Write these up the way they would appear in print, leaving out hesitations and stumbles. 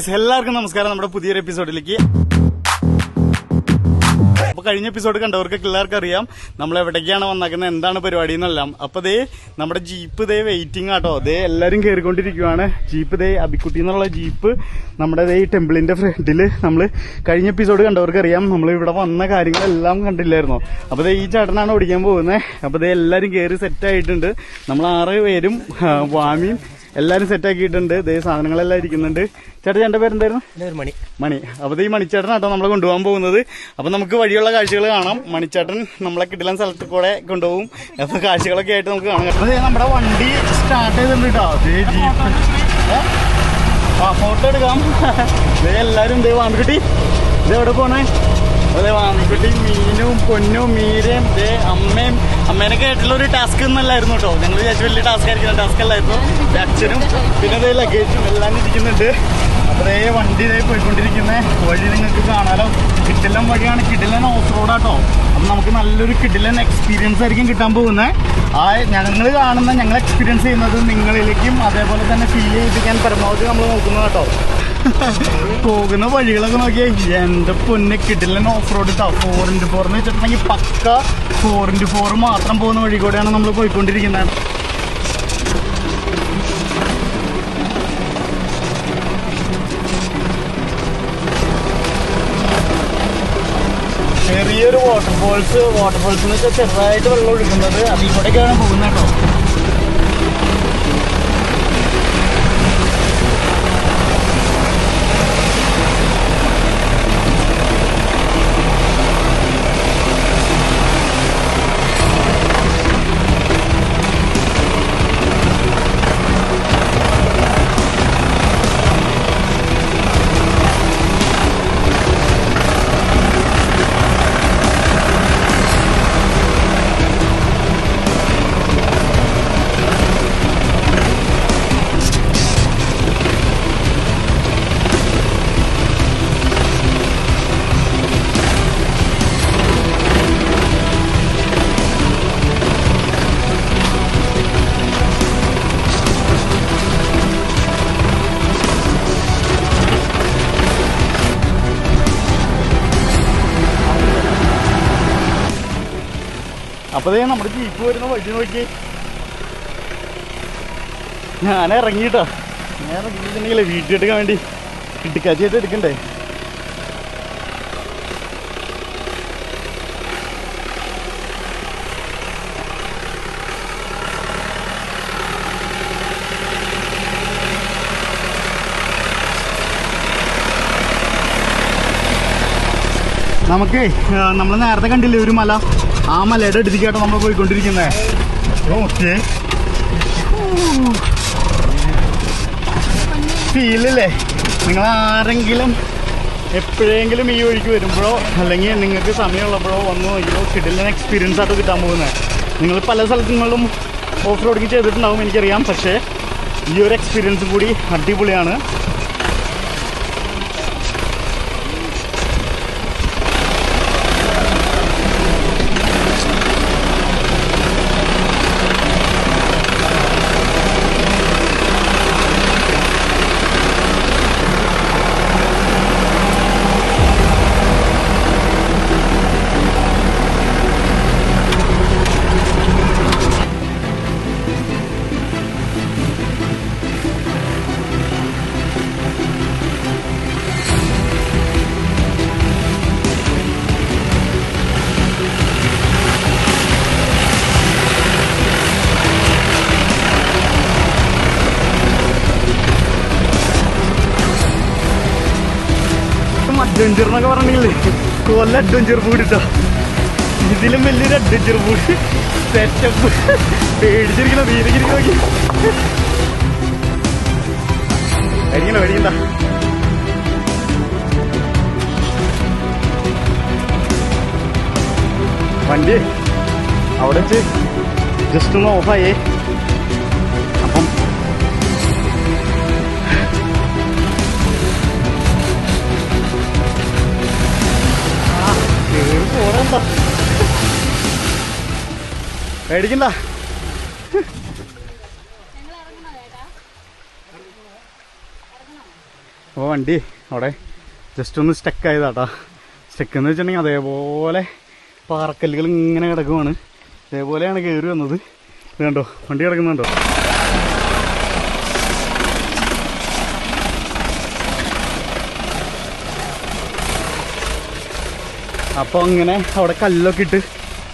Guys, എല്ലാവർക്കും നമസ്കാരം. നമ്മുടെ പുതിയൊരു എപ്പിസോഡിലേക്ക്. അപ്പൊ കഴിഞ്ഞ എപ്പിസോഡ് കണ്ടവർക്ക് എല്ലാവർക്കും അറിയാം നമ്മൾ എവിടേക്കാണ് വന്നേക്കുന്നത്, എന്താണ് പരിപാടി എന്നെല്ലാം. അപ്പൊ ദേ നമ്മുടെ ജീപ്പ് ദേ വെയിറ്റിംഗ് ആട്ടോ. ദേ എല്ലാരും കയറിക്കൊണ്ടിരിക്കുവാണ്. ജീപ്പ് ദേ അബിക്കുട്ടി എന്നുള്ള ജീപ്പ് നമ്മുടെ ദേ ഈ ടെമ്പിളിന്റെ ഫ്രണ്ടില് നമ്മള് കഴിഞ്ഞ എപ്പിസോഡ് കണ്ടവർക്ക് അറിയാം നമ്മൾ ഇവിടെ വന്ന കാര്യങ്ങളെല്ലാം കണ്ടില്ലായിരുന്നോ. അപ്പൊ ദേ ഈ ചേട്ടനാണ് ഓടിക്കാൻ പോകുന്നത്. അപ്പൊ ദേ എല്ലാരും കയറി സെറ്റ് ആയിട്ടുണ്ട്. നമ്മൾ 6 പേരും വാമിയും എല്ലാരും സെറ്റ് ആക്കിയിട്ടുണ്ട്. ദേ സാധനങ്ങളെല്ലാം ഇരിക്കുന്നുണ്ട്. ചേട്ടൻ്റെ പേരെന്തായിരുന്നു? മണി. അപ്പൊ ഈ മണിച്ചേട്ടനാട്ടോ നമ്മളെ കൊണ്ടുപോകാൻ പോകുന്നത്. അപ്പൊ നമുക്ക് വഴിയുള്ള കാഴ്ചകൾ കാണാം. മണിച്ചേട്ടൻ നമ്മളെ കിടിലൻ സ്ഥലത്ത് കൂടെ കൊണ്ടുപോകും. അപ്പൊ കാഴ്ചകളൊക്കെ ആയിട്ട് നമുക്ക് കാണാം. അപ്പൊ നമ്മുടെ വണ്ടി സ്റ്റാർട്ട് ചെയ്തിട്ടുണ്ട് കേട്ടോ. ഫോട്ടോ എടുക്കാം. എല്ലാരും ദേ വാമിക്കുട്ടി ഇത് എവിടെ പോണേ? അതെ, വാമിക്കുട്ടി മീനും പൊന്നും മീരയും ദേ അമ്മേനൊക്കെ ആയിട്ടുള്ള ഒരു ടാസ്ക് എന്നല്ലായിരുന്നു കേട്ടോ. ഞങ്ങൾ വിചാരിച്ചു വലിയ ടാസ്ക് ആയിരിക്കുന്ന ടാസ്ക് അല്ലായിരുന്നു. അച്ഛനും പിന്നെ അതേ ലഗേജും എല്ലാം ഇരിക്കുന്നുണ്ട്. അപ്പൊ ദേ വണ്ടി ഇതേ പോയിക്കൊണ്ടിരിക്കുന്ന വഴി നിങ്ങൾക്ക് കാണാലോ. കിടിലൻ വഴിയാണ്, കിടിലൻ ഓഫ് റോഡാട്ടോ. അപ്പൊ നമുക്ക് നല്ലൊരു കിടിലൻ എക്സ്പീരിയൻസ് ആയിരിക്കും കിട്ടാൻ പോകുന്നത്. ഞങ്ങൾ കാണുന്ന, ഞങ്ങൾ എക്സ്പീരിയൻസ് ചെയ്യുന്നത് നിങ്ങളിലേക്കും അതേപോലെ തന്നെ ഫീൽ ചെയ്യിപ്പിക്കാൻ പരമാവധി നമ്മൾ നോക്കുന്നത് കേട്ടോ. പോകുന്ന വഴികളൊക്കെ നോക്കിയാൽ എന്റെ പൊന്നെ കിടിലൻ ഓഫ് റോഡ് കേട്ടോ. 4x4 എന്ന് വെച്ചിട്ടുണ്ടെങ്കിൽ പക്ക 4x4 മാത്രം പോകുന്ന വഴി കൂടെയാണ് നമ്മൾ പോയിക്കൊണ്ടിരിക്കുന്നത്. ചെറിയൊരു വാട്ടർഫോൾസ് എന്ന് വെച്ചാൽ ചെറുതായിട്ട് വെള്ളം ഒഴുകുന്നത്. അതിൽ കൂടെയൊക്കെയാണ് പോകുന്നത് കേട്ടോ. അപ്പതേ നമ്മുടെ ജീപ്പ് വരുന്ന വഴി നോക്കി ഞാൻ ഇറങ്ങിയിട്ടോ. ഞാൻ ഇറങ്ങിയിട്ടുണ്ടെങ്കിലേ വീട്ടിൽ എടുക്കാൻ വേണ്ടി ഇട്ടിക്കാച്ചിയായിട്ട് എടുക്കണ്ടേ. നമുക്ക് നമ്മൾ നേരത്തെ കണ്ടില്ലേ ഒരു മല, ആ മലയുടെ അടുത്തേക്കാട്ടോ നമ്മൾ പോയിക്കൊണ്ടിരിക്കുന്നത്. ഓക്കെ, ഫീലല്ലേ? നിങ്ങൾ ആരെങ്കിലും എപ്പോഴെങ്കിലും ഈ വഴിക്ക് വരുമ്പോഴോ അല്ലെങ്കിൽ നിങ്ങൾക്ക് സമയമുള്ളപ്പോഴോ വന്നു നോക്കിയോ കിടിലൻ എക്സ്പീരിയൻസ് ആയിട്ട് കിട്ടാൻ പോകുന്നത്. നിങ്ങൾ പല സ്ഥലങ്ങളിലും ഓഫ് റോഡിങ് ചെയ്തിട്ടുണ്ടാവും എനിക്കറിയാം. പക്ഷേ ഈ ഒരു എക്സ്പീരിയൻസ് കൂടി അടിപൊളിയാണ്. അഡ്വഞ്ചർ എന്നൊക്കെ പറഞ്ഞില്ലേ, കൊല്ല അഡ്വഞ്ചർ കൂടിട്ടോ. ഇതിലും വലിയൊരു അഡ്വഞ്ചർ കൂടി സെറ്റപ്പ്. പേടിച്ചിരിക്കണോ? വീരगिरी നോക്കി കഴിക്കണോ? കഴിക്കണ്ട. വണ്ടി അവിടെ വെച്ച് ജസ്റ്റ് ഒന്ന് ഓഫായേ. അപ്പം പേടിക്കണ്ട. അപ്പോൾ വണ്ടി അവിടെ ജസ്റ്റ് ഒന്ന് സ്റ്റക്കായതാട്ടാ. സ്റ്റക്ക് എന്ന് വെച്ചിട്ടുണ്ടെങ്കിൽ അതേപോലെ പാറക്കല്ലുകൾ ഇങ്ങനെ കിടക്കുവാണ്. അതേപോലെയാണ് കയറി വന്നത്. ഇത് കണ്ടോ, വണ്ടി കിടക്കുന്നുണ്ടോ? അപ്പോൾ അങ്ങനെ അവിടെ കല്ലൊക്കെ ഇട്ട്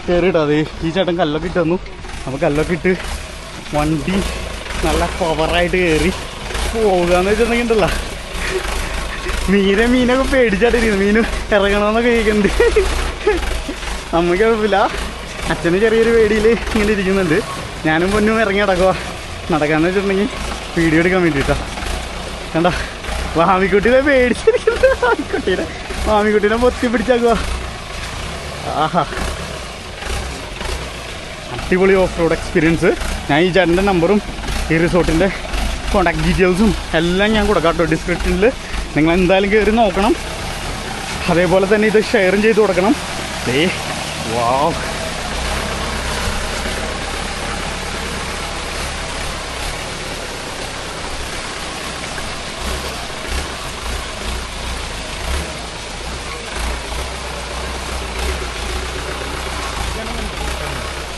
കയറിയിട്ടോ. അത് ഈ ചേട്ടൻ കല്ലൊക്കെ ഇട്ട് തന്നു. അപ്പോൾ കല്ലൊക്കെ ഇട്ട് വണ്ടി നല്ല പവറായിട്ട് കയറി പോകാന്ന് വെച്ചിട്ടുണ്ടെങ്കിൽ ഉണ്ടല്ല, മീനൊക്കെ പേടിച്ചാട്ടിരിക്കുന്നു. മീന് ഇറങ്ങണമെന്നൊക്കെ കേൾക്കുന്നുണ്ട്. നമുക്ക് കുഴപ്പമില്ല, അച്ഛന് ചെറിയൊരു പേടിയിൽ ഇങ്ങനെ ഇരിക്കുന്നുണ്ട്. ഞാനും പൊന്നും ഇറങ്ങി നടക്കാന്ന് വെച്ചിട്ടുണ്ടെങ്കിൽ വീഡിയോ എടുക്കാൻ വേണ്ടിയിട്ടാ. കണ്ട മാമിക്കുട്ടീനെ പേടിച്ചിരിക്കുന്നത്, മാമിക്കുട്ടീനെ പൊത്തി പിടിച്ചാക്കുക. ആഹാ, അടിപൊളി ഓഫ് റോഡ് എക്സ്പീരിയൻസ്. ഞാൻ ഈ ചേട്ടൻ്റെ നമ്പറും ഈ റിസോർട്ടിൻ്റെ കോൺടാക്ട് ഡീറ്റെയിൽസും എല്ലാം ഞാൻ കൊടുക്കാം കേട്ടോ ഡിസ്ക്രിപ്ഷനിൽ. നിങ്ങൾ എന്തായാലും കയറി നോക്കണം. അതേപോലെ തന്നെ ഇത് ഷെയറും ചെയ്ത് കൊടുക്കണം. വാവ്,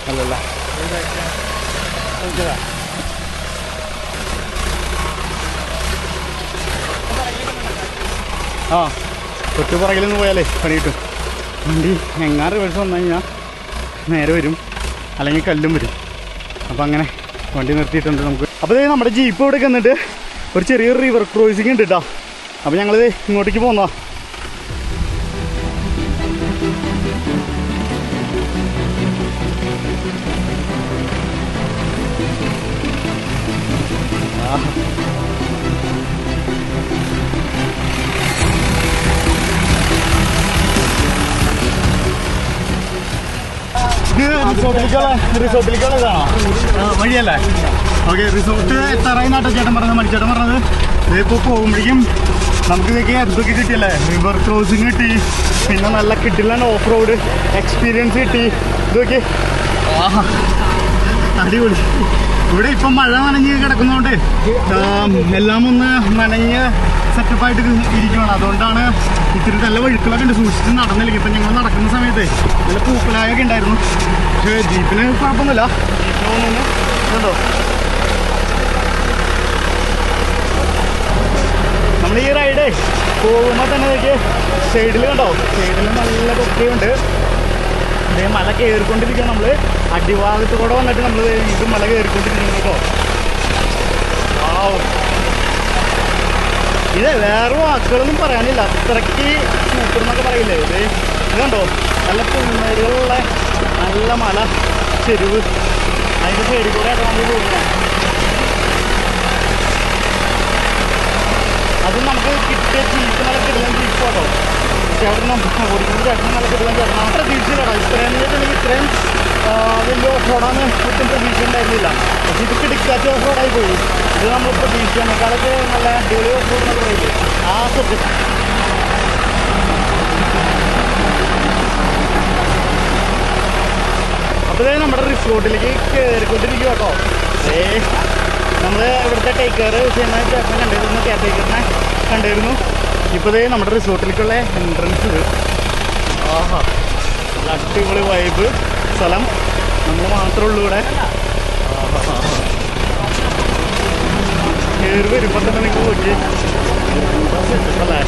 അല്ലല്ല ആ തൊട്ട് പുറകിൽ നിന്ന് പോയാലേ പണി കിട്ടും. വണ്ടി എങ്ങാറ് റിവേഴ്സ് വന്നു കഴിഞ്ഞാൽ നേരെ വരും, അല്ലെങ്കിൽ കല്ലും വരും. അപ്പം അങ്ങനെ വണ്ടി നിർത്തിയിട്ടുണ്ട് നമുക്ക്. അപ്പോൾ ഇതേ നമ്മുടെ ജീപ്പ് ഇവിടെ വന്നിട്ട് ഒരു ചെറിയൊരു റിവർ ക്രോസിങ് ഉണ്ട് കേട്ടോ. അപ്പോൾ ഞങ്ങളിത് ഇങ്ങോട്ടേക്ക് പോകുന്നതാ. റിസോർട്ടിലേക്കുള്ളതാണോ വഴിയല്ലേ? ഓക്കെ, റിസോർട്ട് എത്താറായി നാട്ടോ ചേട്ടൻ പറഞ്ഞത്, മണിച്ചേട്ടൻ പറഞ്ഞത്. ഇതിപ്പോൾ പോകുമ്പോഴേക്കും നമുക്ക് ഇതൊക്കെ എന്തൊക്കെ കിട്ടിയല്ലേ? റിവർ ക്രോസിങ് കിട്ടി, പിന്നെ നല്ല കിട്ടില്ല ഓഫ് റോഡ് എക്സ്പീരിയൻസ് കിട്ടി. ഇതൊക്കെ ആഹാ അടിപൊളി. ഇവിടെ ഇപ്പം മഴ നനഞ്ഞ് കിടക്കുന്നതുകൊണ്ട് എല്ലാം ഒന്ന് നനഞ്ഞ് സെറ്റപ്പായിട്ട് ഇരിക്കുകയാണ്. അതുകൊണ്ടാണ് ഇത്തിരി നല്ല വഴുക്കളൊക്കെ ഉണ്ട്, സൂക്ഷിച്ച് നടന്നില്ലെങ്കിൽ. ഇപ്പം ഞങ്ങൾ നടക്കുന്ന സമയത്ത് നല്ല പൂക്കലായൊക്കെ ഉണ്ടായിരുന്നു. പക്ഷേ ജീപ്പിന് കുഴപ്പമൊന്നുമില്ല. ജീപ്പിന് കണ്ടോ, നമ്മൾ ഈ റൈഡ് പോകുമ്പോൾ തന്നെ ഇതൊക്കെ സൈഡിൽ കണ്ടോ, സൈഡിൽ നല്ല കൊക്കയുണ്ട്. ഇതേ മല കയറിക്കൊണ്ടിരിക്കുക. നമ്മൾ അടിഭാഗത്ത് കൂടെ വന്നിട്ട് നമ്മൾ ഇത് മല കയറിക്കൊണ്ടിരിക്കുന്നു കേട്ടോ. ഇത് വേറെ വാക്കുകളൊന്നും പറയാനില്ല, അത്രയ്ക്ക് സൂപ്പർ എന്നൊക്കെ പറയില്ലേ. ഇത് കണ്ടോ, നല്ല പുന്നരുകളുള്ള നല്ല മല ചെരുവ്, അതിൻ്റെ സൈഡിൽ കൂടെ ആയിട്ട് നമ്മൾ പോകുന്നത്. അത് നമുക്ക് കിട്ടിയ ജീപ്പ് നല്ല കിടലാൻ ജീപ്പ് കേട്ടോ. ചേട്ടനും ഓടിക്കുന്ന ചേട്ടനും നല്ല കിടലാൻ ചേട്ടൻ. ആ പ്രതീക്ഷയിലാണോ ഇത്രയും ഇത്രയും വലിയ ഓഫ് റോഡാണ് ഒട്ടും പ്രതീക്ഷ ഉണ്ടായിരുന്നില്ല. പക്ഷെ ഇത് കിടക്കാത്ത ഓഫ് റോഡായി പോയി. ഇത് നമ്മൾ പ്രതീക്ഷിക്കാനേക്കാളൊക്കെ നല്ല അടിപൊളി ഓഫ് റോഡ് എന്നൊക്കെ പറയില്ലേ, ആ സെറ്റ്. അപ്പോൾ ഇതേ നമ്മുടെ റിസോർട്ടിലേക്ക് കയറിക്കൊണ്ടിരിക്കുക കേട്ടോ. നമ്മൾ ഇവിടുത്തെ ടേക്ക് കെയർ ചെയ്യുന്ന ചേട്ടനെ കണ്ടിരുന്നു, കെയർ ടേക്കറിനെ കണ്ടിരുന്നു. ഇപ്പോൾ ഇതേ നമ്മുടെ റിസോർട്ടിലേക്കുള്ള എൻട്രൻസ് ഇത്. ആഹാ, നല്ല അടിപൊളി വൈബ് സ്ഥലം. നമ്മൾ മാത്രമേ ഉള്ളൂ ഇവിടെ. കയറി വരുമ്പോൾ തന്നെ നിങ്ങൾ നോക്കി അല്ലേ.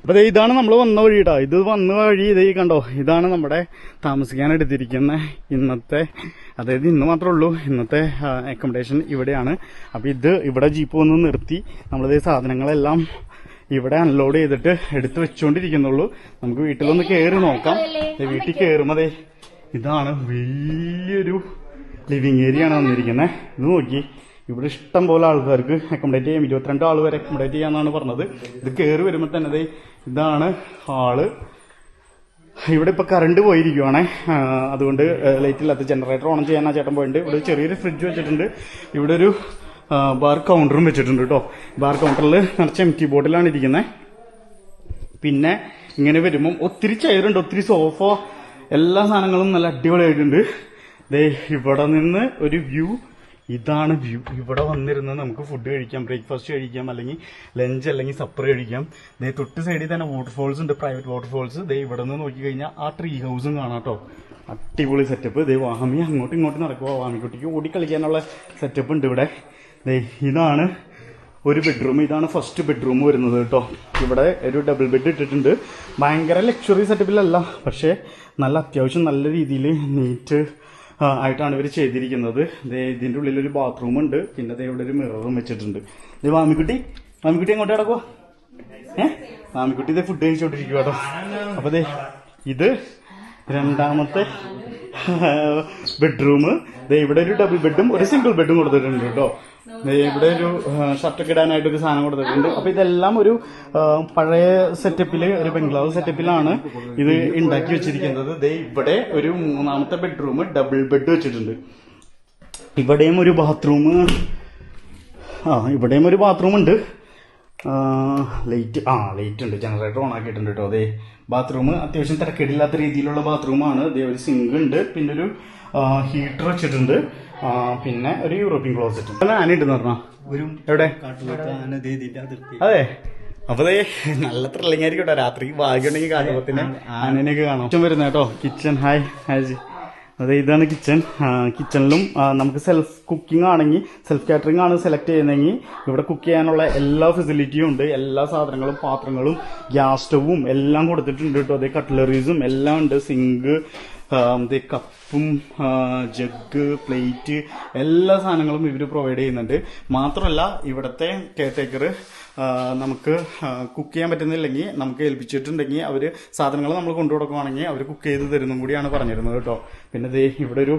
അപ്പോൾ ഇതാണ് നമ്മൾ വന്ന വഴി കേട്ടോ. ഇത് വന്ന വഴി ഇതേ കണ്ടോ, ഇതാണ് നമ്മുടെ താമസിക്കാൻ എടുത്തിരിക്കുന്ന ഇന്നത്തെ, അതായത് ഇന്ന് മാത്രമേ ഉള്ളൂ ഇന്നത്തെ അക്കോമഡേഷൻ ഇവിടെയാണ്. അപ്പോൾ ഇവിടെ ജീപ്പ് വന്ന് നിർത്തി നമ്മളിതേ സാധനങ്ങളെല്ലാം ഇവിടെ അൺലോഡ് ചെയ്തിട്ട് എടുത്ത് വെച്ചുകൊണ്ടിരിക്കുന്നുള്ളൂ. നമുക്ക് വീട്ടിലൊന്ന് കയറി നോക്കാം. വീട്ടിൽ കയറുമ്പോൾ ഇതാണ് വലിയൊരു ലിവിങ് ഏരിയ ആണ് വന്നിരിക്കുന്നത്. ഇത് നോക്കി, ഇവിടെ ഇഷ്ടം പോലെ ആൾക്കാർക്ക് അക്കോമഡേറ്റ് ചെയ്യാം. 22 ആൾ വരെ അക്കോമഡേറ്റ് ചെയ്യാന്നാണ് പറഞ്ഞത്. ഇത് കയറി വരുമ്പോൾ തന്നെ ഇതാണ് ഹാള്. ഇവിടെ ഇപ്പൊ കറണ്ട് പോയിരിക്കുവാണേ, അതുകൊണ്ട് ലൈറ്റ് ഇല്ലാത്ത ജനറേറ്റർ ഓൺ ചെയ്യാൻ ആ ചേട്ടൻ പോയിട്ടുണ്ട്. ഇവിടെ ചെറിയൊരു ഫ്രിഡ്ജ് വെച്ചിട്ടുണ്ട്. ഇവിടെ ഒരു ബാർ കൗണ്ടറും വെച്ചിട്ടുണ്ട് കേട്ടോ. ബാർ കൗണ്ടറിൽ നിറച്ച എംറ്റി ബോട്ടിലാണ് ഇരിക്കുന്നത്. പിന്നെ ഇങ്ങനെ വരുമ്പം ഒത്തിരി ചെയറുണ്ട്, ഒത്തിരി സോഫ, എല്ലാ സാധനങ്ങളും നല്ല അടിപൊളിയായിട്ടുണ്ട്. ദേ ഇവിടെ നിന്ന് ഒരു വ്യൂ, ഇതാണ് വ്യൂ. ഇവിടെ വന്നിരുന്ന് നമുക്ക് ഫുഡ് കഴിക്കാം, ബ്രേക്ക്ഫാസ്റ്റ് കഴിക്കാം, അല്ലെങ്കിൽ ലഞ്ച് അല്ലെങ്കിൽ സപ്പർ കഴിക്കാം. ദേ തൊട്ട് സൈഡിൽ തന്നെ വാട്ടർഫോൾസ് ഉണ്ട്, പ്രൈവറ്റ് വാട്ടർഫോൾസ്. ദേ ഇവിടെ നിന്ന് നോക്കിക്കഴിഞ്ഞാൽ ആ ട്രീ ഹൗസും കാണാം കേട്ടോ. അടിപൊളി സെറ്റപ്പ്. ദേ വാമി അങ്ങോട്ടും ഇങ്ങോട്ടും നടക്കുക, വാമിക്കുട്ടിക്ക് ഓടിക്കളിക്കാനുള്ള സെറ്റപ്പ് ഉണ്ട് ഇവിടെ. ദേ ഇതാണ് ഒരു ബെഡ്റൂം, ഇതാണ് ഫസ്റ്റ് ബെഡ്റൂം വരുന്നത് കേട്ടോ. ഇവിടെ ഒരു ഡബിൾ ബെഡ് ഇട്ടിട്ടുണ്ട്. ഭയങ്കര ലക്ഷറി സെറ്റപ്പിലല്ല, പക്ഷേ നല്ല അത്യാവശ്യം നല്ല രീതിയിൽ നീറ്റ് ആയിട്ടാണ് ഇവർ ചെയ്തിരിക്കുന്നത്. ഇതിന്റെ ഉള്ളിലൊരു ബാത്റൂം ഉണ്ട്, പിന്നെ ഇവിടെ ഒരു മിററും വെച്ചിട്ടുണ്ട്. ഇത് വാമിക്കുട്ടി അങ്ങോട്ട് കിടക്കുവോ? വാമിക്കുട്ടി ഇത് ഫുഡ് കഴിച്ചോണ്ടിരിക്കുക കേട്ടോ. അപ്പൊ ഇത് രണ്ടാമത്തെ ബെഡ്റൂം. ഇവിടെ ഒരു ഡബിൾ ബെഡും ഒരു സിംഗിൾ ബെഡും കൊടുത്തിട്ടുണ്ട് കേട്ടോ. ഇവിടെ ഒരു ഷർട്ടൊക്കെ ഇടാനായിട്ട് ഒരു സാധനം കൊടുത്തിട്ടുണ്ട്. അപ്പൊ ഇതെല്ലാം ഒരു പഴയ സെറ്റപ്പില്, ഒരു ബംഗ്ലാവ് സെറ്റപ്പിലാണ് ഇത് ഉണ്ടാക്കി വെച്ചിരിക്കുന്നത്. ഇവിടെ ഒരു മൂന്നാമത്തെ ബെഡ്റൂം ഡബിൾ ബെഡ് വെച്ചിട്ടുണ്ട്. ഇവിടെയും ഒരു ബാത്റൂം, ഇവിടെയും ഒരു ബാത്റൂം ഉണ്ട്. ലൈറ്റ് ഉണ്ട്, ജനറേറ്റർ ഓൺ ആക്കിയിട്ടുണ്ട് കേട്ടോ. അതെ ബാത്റൂം അത്യാവശ്യം തിരക്കേടില്ലാത്ത രീതിയിലുള്ള ബാത്റൂമാണ്. ഒരു സിങ്ക് ഉണ്ട്, പിന്നെ ഒരു ഹീറ്റർ വെച്ചിട്ടുണ്ട്, പിന്നെ ഒരു യൂറോപ്യൻ ക്ലോസറ്റ്. ആനയുണ്ടെന്ന് പറഞ്ഞാ ഒരു എവിടെ? അതെ. അപ്പൊ നല്ല ത്രില്ലിംഗ് ആയിരിക്കും കേട്ടോ. രാത്രി ഭാഗ്യമുണ്ടെങ്കിൽ കാട്ടുപത്തിന് ആനനെയൊക്കെ കാണാം. കിച്ചൺ വരുന്ന കേട്ടോ. Kitchen hi. അതെ ഇതാണ് കിച്ചൺ. കിച്ചണിലും നമുക്ക് സെൽഫ് കുക്കിംഗ് ആണെങ്കിൽ, സെൽഫ് കാറ്ററിംഗ് ആണ് സെലക്ട് ചെയ്യുന്നതെങ്കിൽ ഇവിടെ കുക്ക് ചെയ്യാനുള്ള എല്ലാ ഫെസിലിറ്റിയും ഉണ്ട്. എല്ലാ സാധനങ്ങളും, പാത്രങ്ങളും, ഗ്യാസ് സ്റ്റവും എല്ലാം കൊടുത്തിട്ടുണ്ട് കേട്ടോ. അതേ കട്ട്ലറീസും എല്ലാം ഉണ്ട്. സിങ്ക്, കപ്പും, ജഗ്, പ്ലേറ്റ്, എല്ലാ സാധനങ്ങളും ഇവർ പ്രൊവൈഡ് ചെയ്യുന്നുണ്ട്. മാത്രമല്ല ഇവിടുത്തെ കെയർടേക്കർ നമുക്ക് കുക്ക് ചെയ്യാൻ പറ്റുന്നില്ലെങ്കിൽ നമുക്ക് ഏൽപ്പിച്ചിട്ടുണ്ടെങ്കിൽ അവർ സാധനങ്ങൾ നമ്മൾ കൊണ്ടു കൊടുക്കുവാണെങ്കിൽ അവർ കുക്ക് ചെയ്ത് തരുന്നതും കൂടിയാണ് പറഞ്ഞിരുന്നത് കേട്ടോ. പിന്നെ ഇവിടെ ഒരു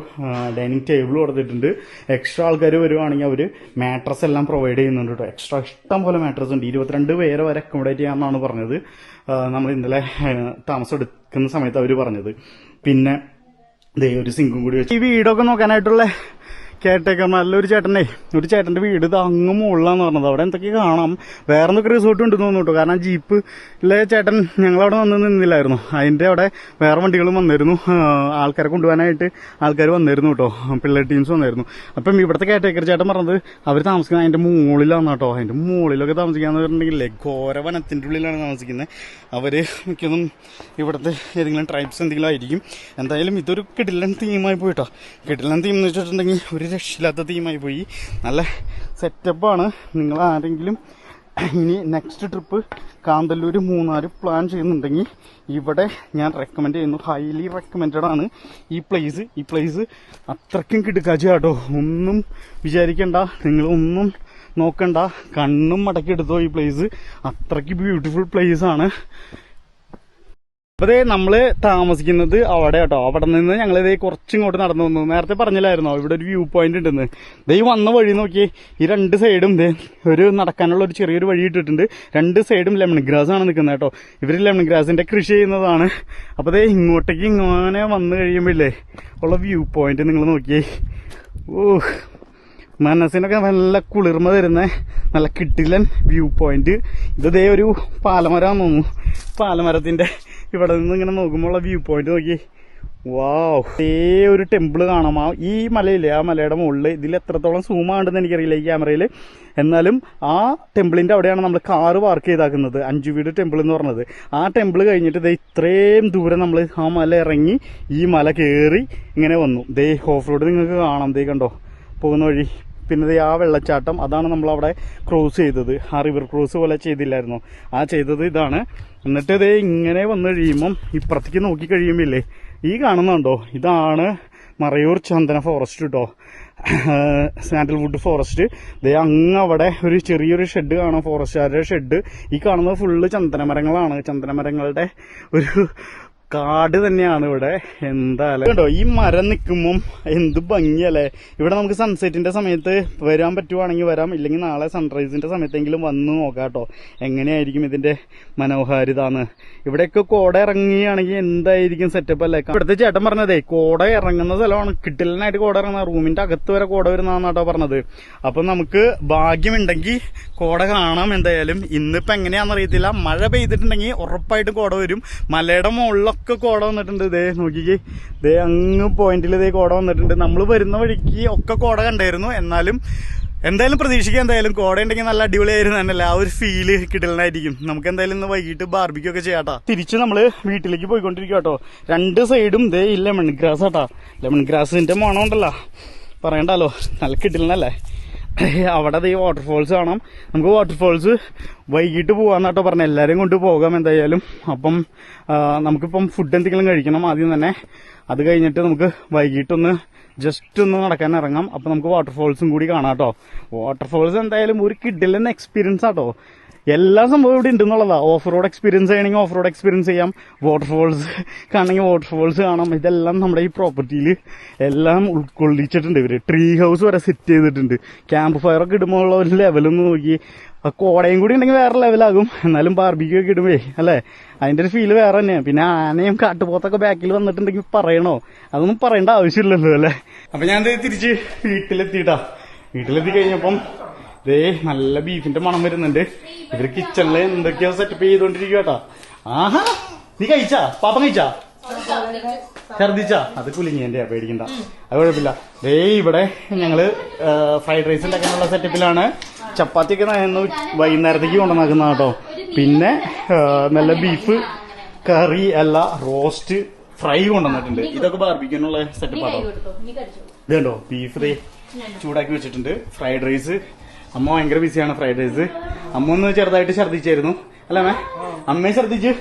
ഡൈനിങ് ടേബിൾ കൊടുത്തിട്ടുണ്ട്. എക്സ്ട്രാ ആൾക്കാർ വരുവാണെങ്കിൽ അവർ മാട്രസ് എല്ലാം പ്രൊവൈഡ് ചെയ്യുന്നുണ്ട് കേട്ടോ. എക്സ്ട്രാ ഇഷ്ടം പോലെ മാട്രസ് ഉണ്ട്. 22 പേരെ വരെ അക്കോമഡേറ്റ് ചെയ്യാമെന്നാണ് പറഞ്ഞത്. നമ്മൾ ഇന്നലെ താമസം എടുക്കുന്ന സമയത്ത് അവർ പറഞ്ഞത്. പിന്നെ ഒരു സിങ്കും കൂടി വെച്ച് ഈ വീടൊക്കെ നോക്കാനായിട്ടുള്ള കെയർടേക്കർ നല്ലൊരു ഒരു ചേട്ടന്റെ വീട് ഇത് അങ്ങ് മുകളിലാന്ന് പറഞ്ഞത്. അവിടെ എന്തൊക്കെ കാണാം. വേറെ എന്തൊക്കെ റിസോർട്ട് ഉണ്ട് തോന്നുന്നു കേട്ടോ. കാരണം ജീപ്പിലെ ചേട്ടൻ ഞങ്ങളവിടെ വന്ന് നിന്നില്ലായിരുന്നു. അതിന്റെ അവിടെ വേറെ വണ്ടികളും വന്നിരുന്നു. ആൾക്കാരെ കൊണ്ടുപോകാനായിട്ട് ആൾക്കാർ വന്നിരുന്നു കേട്ടോ. പിള്ളേർ ടീംസ് വന്നിരുന്നു. അപ്പം ഇവിടുത്തെ കെയർടേക്കർ ചേട്ടൻ പറഞ്ഞത് അവർ താമസിക്കുന്നത് അതിന്റെ മുകളിലാണ് കേട്ടോ. അതിന്റെ മുകളിലൊക്കെ താമസിക്കാന്ന് പറഞ്ഞിട്ടുണ്ടെങ്കിലേ ഘോര വനത്തിന്റെ ഉള്ളിലാണ് താമസിക്കുന്നത്. അവര് മിക്കതും ഇവിടുത്തെ ഏതെങ്കിലും ട്രൈബ്സ് എന്തെങ്കിലും ആയിരിക്കും. എന്തായാലും ഇതൊരു കിടിലൻ തീമായി പോയിട്ടോ. കിടിലൻ തീം എന്ന് വെച്ചിട്ടുണ്ടെങ്കിൽ ഒരു രക്ഷയില്ലാത്ത തീമായി പോയി. നല്ല സെറ്റപ്പാണ്. നിങ്ങൾ ആരെങ്കിലും ഇനി next trip Kanthalloor, Munnar plan ചെയ്യുന്നുണ്ടെങ്കിൽ ഇവിടെ ഞാൻ റെക്കമെൻഡ് ചെയ്യുന്നു. ഹൈലി റെക്കമെൻഡഡ് ആണ് ഈ പ്ലേസ്. അത്രയ്ക്കും കിടുക്കാച്ചി കേട്ടോ. ഒന്നും വിചാരിക്കണ്ട, നിങ്ങളൊന്നും നോക്കണ്ട, കണ്ണും മടക്കിയെടുത്തോ. ഈ പ്ലേസ് അത്രയ്ക്ക് ബ്യൂട്ടിഫുൾ പ്ലേസ് ആണ്. അപ്പൊ നമ്മള് താമസിക്കുന്നത് അവിടെ കേട്ടോ. അവിടെ നിന്ന് ഞങ്ങളിതേ കുറച്ചിങ്ങോട്ട് നടന്നു വന്നു. നേരത്തെ പറഞ്ഞില്ലായിരുന്നോ ഇവിടെ ഒരു വ്യൂ പോയിന്റ് ഉണ്ടെന്ന്. ഈ വന്ന വഴി നോക്കി, ഈ രണ്ട് സൈഡും ഒരു നടക്കാനുള്ള ഒരു ചെറിയൊരു വഴി ഇട്ടിട്ടുണ്ട്. രണ്ട് സൈഡും ലെമൺ ഗ്രാസ് ആണ് നിൽക്കുന്നത് കേട്ടോ. ഇവര് ലെമൺ ഗ്രാസിന്റെ കൃഷി ചെയ്യുന്നതാണ്. അപ്പൊ ഇങ്ങോട്ടേക്ക് ഇങ്ങനെ വന്നു കഴിയുമ്പോഴേ ഉള്ള വ്യൂ പോയിന്റ് നിങ്ങൾ നോക്കിയേ. മനസ്സിനൊക്കെ നല്ല കുളിർമ തരുന്ന നല്ല കിടിലൻ വ്യൂ പോയിന്റ്. ഇത് ഒരു പാലമരം തോന്നുന്നു. പാലമരത്തിന്റെ ഇവിടെ നിന്ന് ഇങ്ങനെ നോക്കുമ്പോൾ വ്യൂ പോയിന്റ് നോക്കി. വാവ്, ഒരു ടെമ്പിള് കാണാം. ഈ മലയില്ലേ, ആ മലയുടെ മുകളിൽ. ഇതിൽ എത്രത്തോളം സൂം ആണെന്ന് എനിക്കറിയില്ല ഈ ക്യാമറയിൽ. എന്നാലും ആ ടെമ്പിളിന്റെ അവിടെയാണ് നമ്മൾ കാറ് പാർക്ക് ചെയ്താക്കുന്നത്. 5 വീട് ടെമ്പിൾ എന്ന് പറഞ്ഞത്. ആ ടെമ്പിൾ കഴിഞ്ഞിട്ട് ഇത്രയും ദൂരം നമ്മൾ ആ മല ഇറങ്ങി ഈ മല കയറി ഇങ്ങനെ വന്നു. ഓഫ് റോഡ് നിങ്ങൾക്ക് കാണാം. കണ്ടോ പോകുന്ന വഴി. പിന്നെ ആ വെള്ളച്ചാട്ടം, അതാണ് നമ്മളവിടെ ക്രോസ് ചെയ്തത്. ആ റിവർ ക്രോസ് പോലെ ചെയ്തില്ലായിരുന്നോ, ആ ചെയ്തത് ഇതാണ്. എന്നിട്ട് ഇങ്ങനെ വന്നു കഴിയുമ്പം ഇപ്പുറത്തേക്ക് നോക്കി കഴിയുമ്പില്ലേ, ഈ കാണുന്നുണ്ടോ, ഇതാണ് മറയൂർ ചന്ദന ഫോറസ്റ്റ് കേട്ടോ. Sandalwood forest. അങ്ങ് അവിടെ ഒരു ചെറിയൊരു ഷെഡ് കാണാം, ഫോറസ്റ്റുകാരുടെ ഷെഡ്. ഈ കാണുന്നത് ഫുള്ള് ചന്ദനമരങ്ങളാണ്. ചന്ദനമരങ്ങളുടെ ഒരു കാട് തന്നെയാണ് ഇവിടെ. എന്തായാലും കേട്ടോ ഈ മരം നിൽക്കുമ്പം എന്ത് ഭംഗിയല്ലേ. ഇവിടെ നമുക്ക് സൺസെറ്റിന്റെ സമയത്ത് വരാൻ പറ്റുവാണെങ്കിൽ വരാം, ഇല്ലെങ്കിൽ നാളെ സൺറൈസിന്റെ സമയത്തെങ്കിലും വന്ന് നോക്കാം കേട്ടോ എങ്ങനെയായിരിക്കും ഇതിന്റെ മനോഹാരിതാന്ന്. ഇവിടെയൊക്കെ കോട ഇറങ്ങുകയാണെങ്കിൽ എന്തായിരിക്കും സെറ്റപ്പ് അല്ലേ. ഇവിടുത്തെ ചേട്ടൻ പറഞ്ഞതേ കോട ഇറങ്ങുന്ന സ്ഥലമാണ്, കിട്ടിലനായിട്ട് കോട ഇറങ്ങുന്ന, റൂമിന്റെ അകത്ത് വരെ കോട വരുന്നതാണെന്നാട്ടോ പറഞ്ഞത്. അപ്പൊ നമുക്ക് ഭാഗ്യമുണ്ടെങ്കിൽ കോട കാണാം. എന്തായാലും ഇന്നിപ്പോ എങ്ങനെയാണെന്നറിയത്തില്ല. മഴ പെയ്തിട്ടുണ്ടെങ്കിൽ ഉറപ്പായിട്ട് കോട വരും. മലയുടെ മുകളിലൊക്കെ കോട വന്നിട്ടുണ്ട്. ഇതേ നോക്കിക്കേ, ഇതേ അങ്ങ് പോയിന്റിൽ ഇതേ കോട വന്നിട്ടുണ്ട്. നമ്മൾ വരുന്ന വഴിക്ക് ഒക്കെ കോട കണ്ടായിരുന്നു. എന്നാലും എന്തായാലും പ്രതീക്ഷിക്കാം, എന്തായാലും കോട ഉണ്ടെങ്കിൽ നല്ല അടിപൊളിയായിരുന്നു തന്നെയല്ല. ആ ഒരു ഫീല് കിട്ടലായിരിക്കും. നമുക്ക് എന്തായാലും ഇന്ന് വൈകിട്ട് ബാർബിക്യൂ ഒക്കെ ചെയ്യാട്ടോ. തിരിച്ച് നമ്മള് വീട്ടിലേക്ക് പോയിക്കൊണ്ടിരിക്കും കേട്ടോ. രണ്ട് സൈഡും ഇതേ ഈ ലെമൺ ഗ്രാസ് ആട്ടാ. ലെമൺ ഗ്രാസിന്റെ മണം ഉണ്ടല്ലോ, പറയണ്ടല്ലോ, നല്ല കിട്ടില്ലെന്നല്ലേ. അവിടെ ഈ വാട്ടർഫോൾസ് കാണാം. നമുക്ക് വാട്ടർഫോൾസ് വൈകിട്ട് പോകാന്നാട്ടോ പറഞ്ഞത്. എല്ലാവരെയും കൊണ്ട് പോകാം എന്തായാലും. അപ്പം നമുക്കിപ്പം ഫുഡ് എന്തെങ്കിലും കഴിക്കണം ആദ്യം തന്നെ. അത് കഴിഞ്ഞിട്ട് നമുക്ക് വൈകിട്ടൊന്ന് ജസ്റ്റ് ഒന്ന് നടക്കാൻ ഇറങ്ങാം. അപ്പം നമുക്ക് വാട്ടർഫോൾസും കൂടി കാണാം കേട്ടോ. വാട്ടർഫോൾസ് എന്തായാലും ഒരു കിഡിലെന്ന എക്സ്പീരിയൻസ് ആട്ടോ. എല്ലാ സംഭവം ഇവിടെ ഉണ്ടെന്നുള്ളതാ. ഓഫ് റോഡ് എക്സ്പീരിയൻസ് ചെയ്യണമെങ്കിൽ ഓഫ് റോഡ് എക്സ്പീരിയൻസ് ചെയ്യാം, വാട്ടർഫോൾസ് കാണണമെങ്കിൽ വാട്ടർഫോൾസ് കാണാം. ഇതെല്ലാം നമ്മുടെ ഈ പ്രോപ്പർട്ടിയിൽ എല്ലാം ഉൾക്കൊള്ളിച്ചിട്ടുണ്ട് ഇവര്. ട്രീ ഹൗസ് വരെ സെറ്റ് ചെയ്തിട്ടുണ്ട്. ക്യാമ്പ് ഫയർ ഒക്കെ ഇടുമ്പോൾ ഉള്ള ഒരു ലെവലൊന്ന് നോക്കി. കോടയും കൂടി ഉണ്ടെങ്കിൽ വേറെ ലെവലാകും. എന്നാലും ബാർബിക്യൂ ഒക്കെ ഇടുമ്പേ അല്ലേ, അതിന്റെ ഒരു ഫീല് വേറെ തന്നെയാണ്. പിന്നെ ആനയും കാട്ടുപോത്തൊക്കെ ബാക്കിൽ വന്നിട്ടുണ്ടെങ്കിൽ പറയണോ, അതൊന്നും പറയേണ്ട ആവശ്യമില്ലല്ലോ അല്ലേ. അപ്പൊ ഞാൻ തിരിച്ച് വീട്ടിലെത്തിയിട്ടാ. വീട്ടിലെത്തി കഴിഞ്ഞപ്പം ദേ നല്ല ബീഫിന്റെ മണം വരുന്നുണ്ട്. ഇവര് കിച്ചണില് എന്തൊക്കെയോ സെറ്റപ്പ് ചെയ്തോണ്ടിരിക്കും കേട്ടാ. ആഹാ, നീ കഴിച്ചാ? പാപ്പം കഴിച്ചാ? ഛർദിച്ചാ? അത് കുലുങ്ങിയന്റെ, പേടിക്കണ്ട, അത് കുഴപ്പമില്ല. ദേ ഇവിടെ ഞങ്ങള് ഫ്രൈഡ് റൈസ് ഉണ്ടാക്കാനുള്ള സെറ്റപ്പിലാണ്. ചപ്പാത്തിയൊക്കെ വൈകുന്നേരത്തേക്ക് കൊണ്ടുവന്നാക്കുന്ന കേട്ടോ. പിന്നെ നല്ല ബീഫ് കറി അല്ല റോസ്റ്റ് ഫ്രൈ കൊണ്ടുവന്നിട്ടുണ്ട്. ഇതൊക്കെ ബാർബിക്യൂനുള്ള സെറ്റപ്പാട്ടോ. ഇത് കണ്ടോ, ബീഫ് ദേ ചൂടാക്കി വെച്ചിട്ടുണ്ട്. ഫ്രൈഡ് റൈസ്, അമ്മ ഭയങ്കര ബിസിയാണ്. ഫ്രൈഡ് റൈസ് അമ്മ ഒന്ന് ചെറുതായിട്ട് ഛർദിച്ചായിരുന്നു അല്ലേ അമ്മേ? അമ്മയെ ഛർദിച്ചു,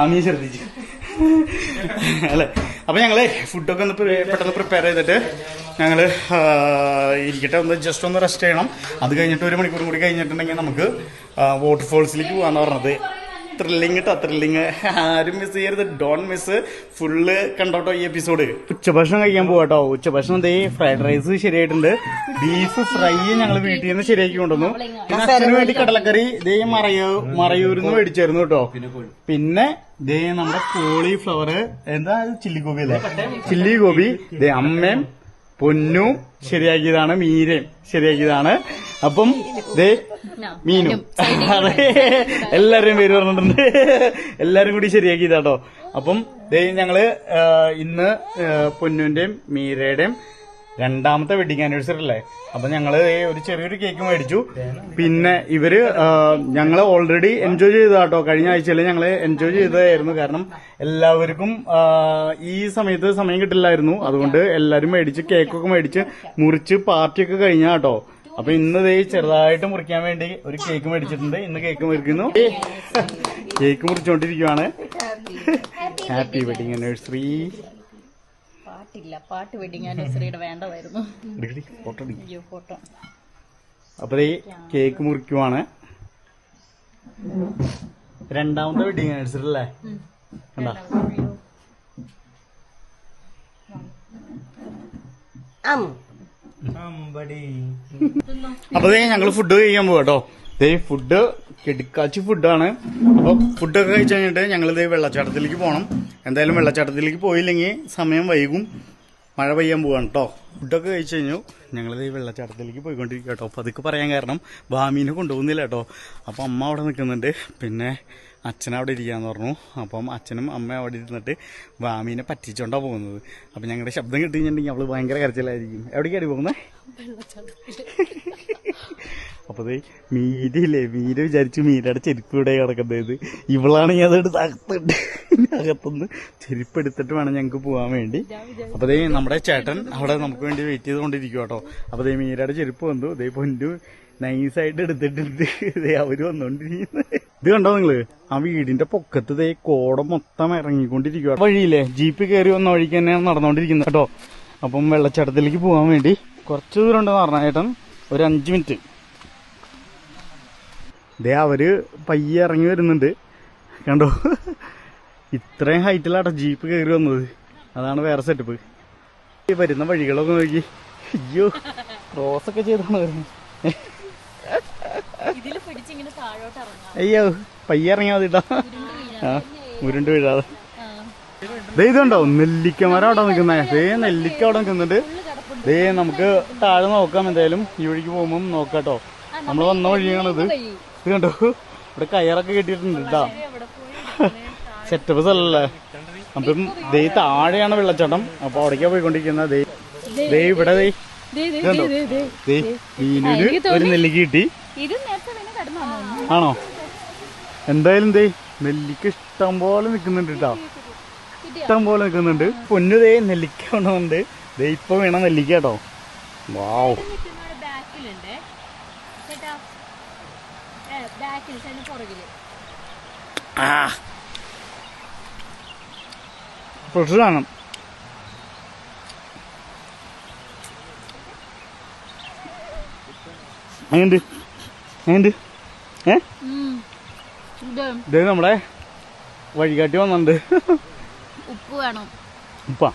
അമ്മയെ ഛർദിച്ചു അല്ലെ. അപ്പൊ ഞങ്ങള് ഫുഡൊക്കെ ഒന്ന് പെട്ടെന്ന് പ്രിപ്പയർ ചെയ്തിട്ട് ഞങ്ങള് ഇരിക്കട്ടെ, ഒന്ന് ജസ്റ്റ് ഒന്ന് റെസ്റ്റ് ചെയ്യണം. അത് കഴിഞ്ഞിട്ട് 1 മണിക്കൂർ കൂടി കഴിഞ്ഞിട്ടുണ്ടെങ്കിൽ നമുക്ക് വാട്ടർഫോൾസിലേക്ക് പോകാന്ന് പറഞ്ഞത്. ത്രില്ലിങ് കേട്ടോ, ത്രില്ലിങ്. ആരും മിസ് ചെയ്യരുത്, ഡോൺ മിസ്. ഫുള്ള് കണ്ടോട്ടോ ഈ എപ്പിസോഡ്. ഉച്ചഭക്ഷണം കഴിക്കാൻ പോവാട്ടോ. ഉച്ചഭക്ഷണം ദേ ഫ്രൈഡ് റൈസ് ശരിയായിട്ടുണ്ട്. ബീഫ് ഫ്രൈ ഞങ്ങൾ വീട്ടിൽ നിന്ന് ശരിയാക്കി കൊണ്ടുവന്നു. പിന്നെ അച്ഛന് വേണ്ടി കടലക്കറി ദേ മറയൂരിന്ന് മേടിച്ചായിരുന്നു കേട്ടോ. പിന്നെ ദേ നമ്മുടെ കോളിഫ്ലവർ, എന്താ ചില്ലി ഗോബി അല്ലേ, ചില്ലി ഗോബി ദേ അമ്മയും പൊന്നു ശരിയാക്കിയതാണ്, മീരയും ശരിയാക്കിയതാണ്. അപ്പം ദേ മീനും അതെ എല്ലാവരുടെയും പേര് പറഞ്ഞിട്ടുണ്ട്. എല്ലാരും കൂടി ശരിയാക്കിയതാട്ടോ. അപ്പം ദേ ഞങ്ങള് ഇന്ന് പൊന്നുവിന്റെയും മീരയുടെയും 2ാമത്തെ വെഡിങ് ആനിവേഴ്സറി അല്ലേ. അപ്പൊ ഞങ്ങള് ഒരു ചെറിയൊരു കേക്ക് മേടിച്ചു. പിന്നെ ഇവര് ഞങ്ങള് ഓൾറെഡി എൻജോയ് ചെയ്തതാട്ടോ. കഴിഞ്ഞ ആഴ്ചയിൽ ഞങ്ങള് എൻജോയ് ചെയ്തതായിരുന്നു. കാരണം എല്ലാവർക്കും ഈ സമയത്ത് സമയം കിട്ടില്ലായിരുന്നു. അതുകൊണ്ട് എല്ലാരും മേടിച്ച് കേക്കൊക്കെ മേടിച്ച് മുറിച്ച് പാർട്ടിയൊക്കെ കഴിഞ്ഞാട്ടോ. അപ്പൊ ഇന്ന് ദേ ചെറുതായിട്ട് മുറിക്കാൻ വേണ്ടി ഒരു കേക്ക് മേടിച്ചിട്ടുണ്ട്. ഇന്ന് കേക്ക് മുറിക്കുന്നു. കേക്ക് മുറിച്ചോണ്ടിരിക്കുവാണ്. Happy wedding anniversary. പാട്ട് വെഡിങ് ആനിവേഴ്സറിയുടെ വേണ്ടതായിരുന്നു. ഫോട്ടോ. അപ്പൊ ഈ കേക്ക് മുറിക്കുവാണ്. 2ാമത്തെ വെഡിങ് ആനിവേഴ്സറി അല്ലേ. കണ്ടാ അപ്പൊ ഞങ്ങള് ഫുഡ് കഴിക്കാൻ പോവാട്ടോ. ഫുഡ് കിടക്കാച്ചി ഫുഡാണ്. അപ്പൊ ഫുഡൊക്കെ കഴിച്ചു കഴിഞ്ഞിട്ട് ഞങ്ങൾ വെള്ളച്ചാട്ടത്തിലേക്ക് പോകണം. എന്തായാലും വെള്ളച്ചാട്ടത്തിലേക്ക് പോയില്ലെങ്കിൽ സമയം വൈകും, മഴ പെയ്യാൻ പോവാണ് കേട്ടോ. ഫുഡൊക്കെ കഴിച്ചു കഴിഞ്ഞു. ഞങ്ങളിത് വെള്ളച്ചാട്ടത്തിലേക്ക് പോയിക്കൊണ്ടിരിക്കുക കേട്ടോ. അപ്പൊ അതൊക്കെ പറയാൻ കാരണം ഭാമീനെ കൊണ്ടുപോകുന്നില്ല കേട്ടോ. അപ്പൊ അമ്മ അവിടെ നിൽക്കുന്നുണ്ട്, പിന്നെ അച്ഛൻ അവിടെ ഇരിക്കാന്ന് പറഞ്ഞു. അപ്പം അച്ഛനും അമ്മയും അവിടെ ഇരുന്നിട്ട് ഭാമീനെ പറ്റിച്ചോണ്ടാ പോകുന്നത്. അപ്പൊ ഞങ്ങളുടെ ശബ്ദം കിട്ടി കഴിഞ്ഞിട്ടുണ്ടെങ്കിൽ അവള് ഭയങ്കര കരച്ചിലായിരിക്കും. എവിടേക്കാണ് പോകുന്നത്? അപ്പൊ മീരയില്ലേ, മീര വിചാരിച്ചു മീരയുടെ ചെരുപ്പ് ഇവിടെ കിടക്കുന്നത്. ഇവളാണെങ്കിൽ അതെടുത്ത് അകത്തുനിന്ന് ചെരുപ്പ് എടുത്തിട്ട് വേണം ഞങ്ങൾക്ക് പോകാൻ വേണ്ടി. അപ്പൊ നമ്മുടെ ചേട്ടൻ അവിടെ നമുക്ക് വേണ്ടി വെയിറ്റ് ചെയ്തുകൊണ്ടിരിക്കും കേട്ടോ. അപ്പൊ മീരയുടെ ചെരുപ്പ് വന്നു. പൊന്നു നൈസായിട്ട് എടുത്തിട്ടുണ്ട്. അവര് വന്നോണ്ടിരിക്കുന്നത് ഇത് കണ്ടോ നിങ്ങള്? ആ വീടിന്റെ പൊക്കത്ത് കോട മൊത്തം ഇറങ്ങിക്കൊണ്ടിരിക്കുക. വഴിയില്ലേ, ജീപ്പ് കയറി വന്ന വഴിക്ക് തന്നെയാണ് നടന്നുകൊണ്ടിരിക്കുന്നത് കേട്ടോ. അപ്പം വെള്ളച്ചാട്ടത്തിലേക്ക് പോകാൻ വേണ്ടി കുറച്ച് ദൂരം ഉണ്ടെന്ന് പറഞ്ഞ ചേട്ടൻ, ഒരു 5 മിനിറ്റ്. അവര് പയ്യെ ഇറങ്ങി വരുന്നുണ്ട് കണ്ടോ. ഇത്രയും ഹൈറ്റിലാട്ടോ ജീപ്പ് കയറി വന്നത്. അതാണ് വേറെ സെറ്റപ്പ്. ഈ വരുന്ന വഴികളൊക്കെ നോക്കി. അയ്യോ ക്രോസൊക്കെ ചെയ്താണ് വരുന്നത്. അയ്യോ പയ്യെ ഇറങ്ങിയാ മതിട്ടാ. ആ ഉരുണ്ട് വീഴാതെ. ദേ ഇതുണ്ടോ നെല്ലിക്കമരം അവിടെ നിൽക്കുന്നേ. ദേ നെല്ലിക്ക അവിടെ നിൽക്കുന്നുണ്ട്. ദേ നമുക്ക് താഴെ നോക്കാം. എന്തായാലും ഈ വഴിക്ക് പോകുമ്പോ നോക്കാട്ടോ. നമ്മള് വന്ന വഴിയാണിത്. ഇത് കണ്ടോ ഇവിടെ കയറൊക്കെ കെട്ടിയിട്ടുണ്ട് കേട്ടാ. സെറ്റപ്പ് സ്ഥലല്ലേ. അപ്പം ദേ താഴെയാണ് വെള്ളച്ചാട്ടം. അപ്പൊ അവിടേക്കാ പോയിക്കൊണ്ടിരിക്കുന്ന. ദേ ഇവിടെ ദേ കണ്ടോ ദേ മീനിന് ഒരു നെല്ലിക്ക കിട്ടി. ആണോ? എന്തായാലും ദേ നെല്ലിക്ക ഇഷ്ടം പോലെ നിക്കുന്നുണ്ട് കേട്ടാ. ഇഷ്ടം പോലെ നിക്കുന്നുണ്ട്. പൊന്നു ദേ നെല്ലിക്ക കൊണ്ടുവന്നുണ്ട്. ദേ ഇപ്പൊ വേണം നെല്ലിക്ക കേട്ടോ. വാവ് ഫ്രഷ് കാണണം. എങ്ങനെയുണ്ട്? എങ്ങനെയുണ്ട്? ഇത് നമ്മളെ വഴികാട്ടി വന്നിട്ടുണ്ട്. ഉപ്പ് വേണം. ഉപ്പാ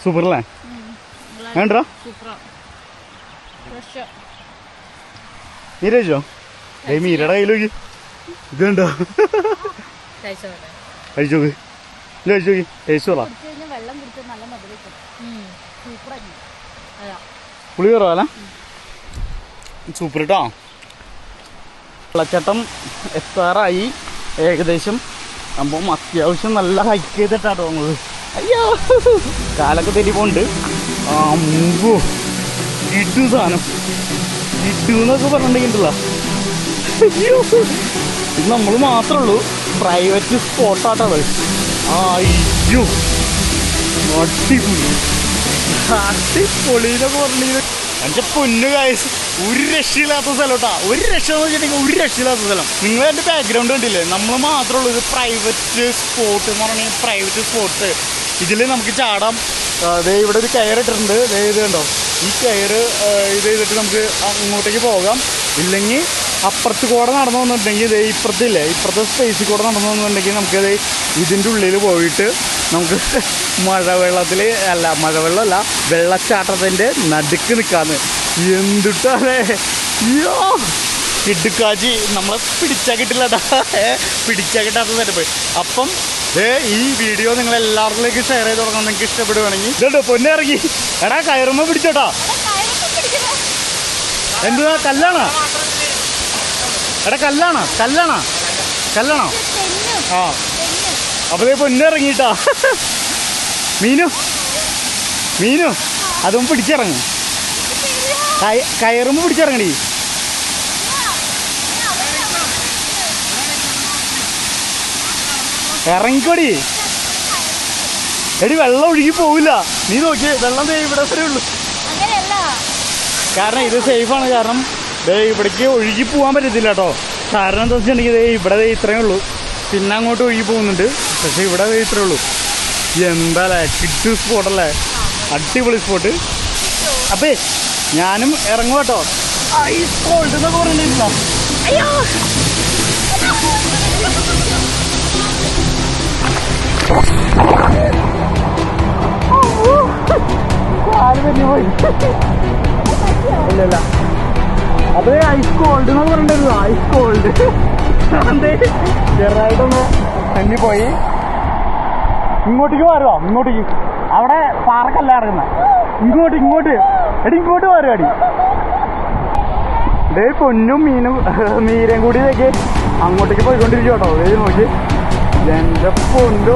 സൂപ്പർ അല്ലേ? വേണ്ടോ നീരോ മീരയുടെ കയ്യിലോക്ക്. ഇത് കണ്ടോ? കഴിച്ചോക്ക് കഴിച്ചോക്ക്. ടേസ്റ്റ് പറ. പുളി കുറവല്ല. സൂപ്പർ കേട്ടോ. വെള്ളച്ചാട്ടം എത്താറായി ഏകദേശം. അപ്പം അത്യാവശ്യം നല്ല ഹൈക്ക് ചെയ്തിട്ടാണ് തോന്നുന്നത്. അയ്യോ കാലൊക്കെ തെറ്റി പോണ്ട്. ആ മുമ്പോ ഇട്ടു സാധനം ഇട്ടു എന്നൊക്കെ പറഞ്ഞിട്ടുണ്ടെങ്കിലല്ല. അയ്യോ ഇത് നമ്മൾ മാത്രമേ ഉള്ളൂ. പ്രൈവറ്റ് സ്പോട്ടാട്ടത്. അയ്യോ അടിപൊളി അടിപൊളിന്നൊക്കെ പറഞ്ഞിട്ടുണ്ടെങ്കിൽ എന്റെ പൊന്നു കായസ് ഒരു രക്ഷയില്ലാത്ത സ്ഥലം കേട്ടാ. ഒരു രക്ഷ എന്ന് വെച്ചിട്ടുണ്ടെങ്കിൽ ഒരു രക്ഷയില്ലാത്ത സ്ഥലം. നിങ്ങൾ എൻ്റെ ബാക്ക്ഗ്രൗണ്ട് കണ്ടില്ലേ? നമ്മൾ മാത്രമേ ഉള്ളൂ. ഇത് പ്രൈവറ്റ് സ്പോട്ട് എന്ന് പറഞ്ഞാൽ പ്രൈവറ്റ് സ്പോട്ട്. ഇതിൽ നമുക്ക് ചാടാം. ദേ ഇവിടെ ഒരു കയറിട്ടിട്ടുണ്ട്. ദേ ഇത് കണ്ടോ ഈ കയറ് ഇത് ചെയ്തിട്ട് നമുക്ക് അങ്ങോട്ടേക്ക് പോകാം. ഇല്ലെങ്കിൽ അപ്പുറത്ത് കൂടെ നടന്നു വന്നിട്ടുണ്ടെങ്കിൽ ദേ ഇപ്പുറത്തില്ലേ ഇപ്പുറത്തെ സ്പേസിൽ കൂടെ നടന്നു വന്നിട്ടുണ്ടെങ്കിൽ നമുക്കത് ഇതിൻ്റെ ഉള്ളിൽ പോയിട്ട് നമുക്ക് മഴവെള്ളത്തിൽ അല്ല മഴവെള്ളമല്ല വെള്ളച്ചാട്ടത്തിൻ്റെ നടുക്ക് നിൽക്കാന്ന്. എന്തിട്ടാലേ അയ്യോ കിടുക്കാച്ചി നമ്മളെ പിടിച്ചാൽ കിട്ടില്ലടാ. പിടിച്ചാൽ കിട്ടാത്ത സെറ്റപ്പ്. അപ്പം ഈ വീഡിയോ നിങ്ങൾ എല്ലാവരിലേക്കും ഷെയർ ചെയ്ത് തുടങ്ങാൻ നിങ്ങൾക്ക് ഇഷ്ടപ്പെടുവാണെങ്കിൽ ഇതുണ്ടോ പൊന്നിറങ്ങി. എടാ കയറുമ്പോൾ പിടിച്ചോട്ടാ. എന്തുവാ കല്ലാണോ? എടാ കല്ലാണോ? കല്ലാണോ? കല്ലാണോ? ആ അപ്പൊ പൊന്നിറങ്ങിട്ടാ. മീനു മീനു അതും പിടിച്ചിറങ്ങും. കയറുമ്പോ പിടിച്ചിറങ്ങടി. ഇറങ്ങിക്കോടി. എടി വെള്ളം ഒഴുകി പോവില്ല. നീ നോക്കിയേ വെള്ളം ഇവിടെ വരെ ഉള്ളു. കാരണം ഇത് സേഫാണ്. കാരണം ഇവിടേക്ക് ഒഴുകി പോകാൻ പറ്റത്തില്ല കേട്ടോ. കാരണം എന്താ വെച്ചിട്ടുണ്ടെങ്കിൽ ഇവിടെ ഇത്രയേ ഉള്ളൂ. പിന്നെ അങ്ങോട്ട് ഒഴുകി പോകുന്നുണ്ട്. പക്ഷെ ഇവിടെ ഇത്രയേ ഉള്ളൂ. എന്താ കിഡ് സ്പോട്ടല്ലേ. അടിപൊളി സ്പോട്ട്. അപ്പേ ഞാനും ഇറങ്ങും കേട്ടോ. ഐസ് കോൾഡ് എന്നൊക്കെ പറഞ്ഞിട്ടില്ല. അയ്യോ പോയി. ഇല്ലല്ല അത് ഐസ് കോൾഡ് എന്നൊക്കെ പറഞ്ഞിട്ടില്ല. ഐസ് കോൾഡ് ചെറുതായിട്ടൊന്ന് തന്നെ പോയി. ഇങ്ങോട്ടേക്ക് മാറുവാ. ഇങ്ങോട്ടേക്ക് അവിടെ പാർക്കല്ല ഇറങ്ങുന്ന. ഇങ്ങോട്ട് ഇങ്ങോട്ട് എടി ഇങ്ങോട്ട് മാറുക. അടി ഇതേ പൊന്നും മീനും മീരയും കൂടി ഇതൊക്കെ അങ്ങോട്ടേക്ക് പോയിക്കൊണ്ടിരിക്കും കേട്ടോ. ഇത് നോക്കി എന്റെ പൊന്നോ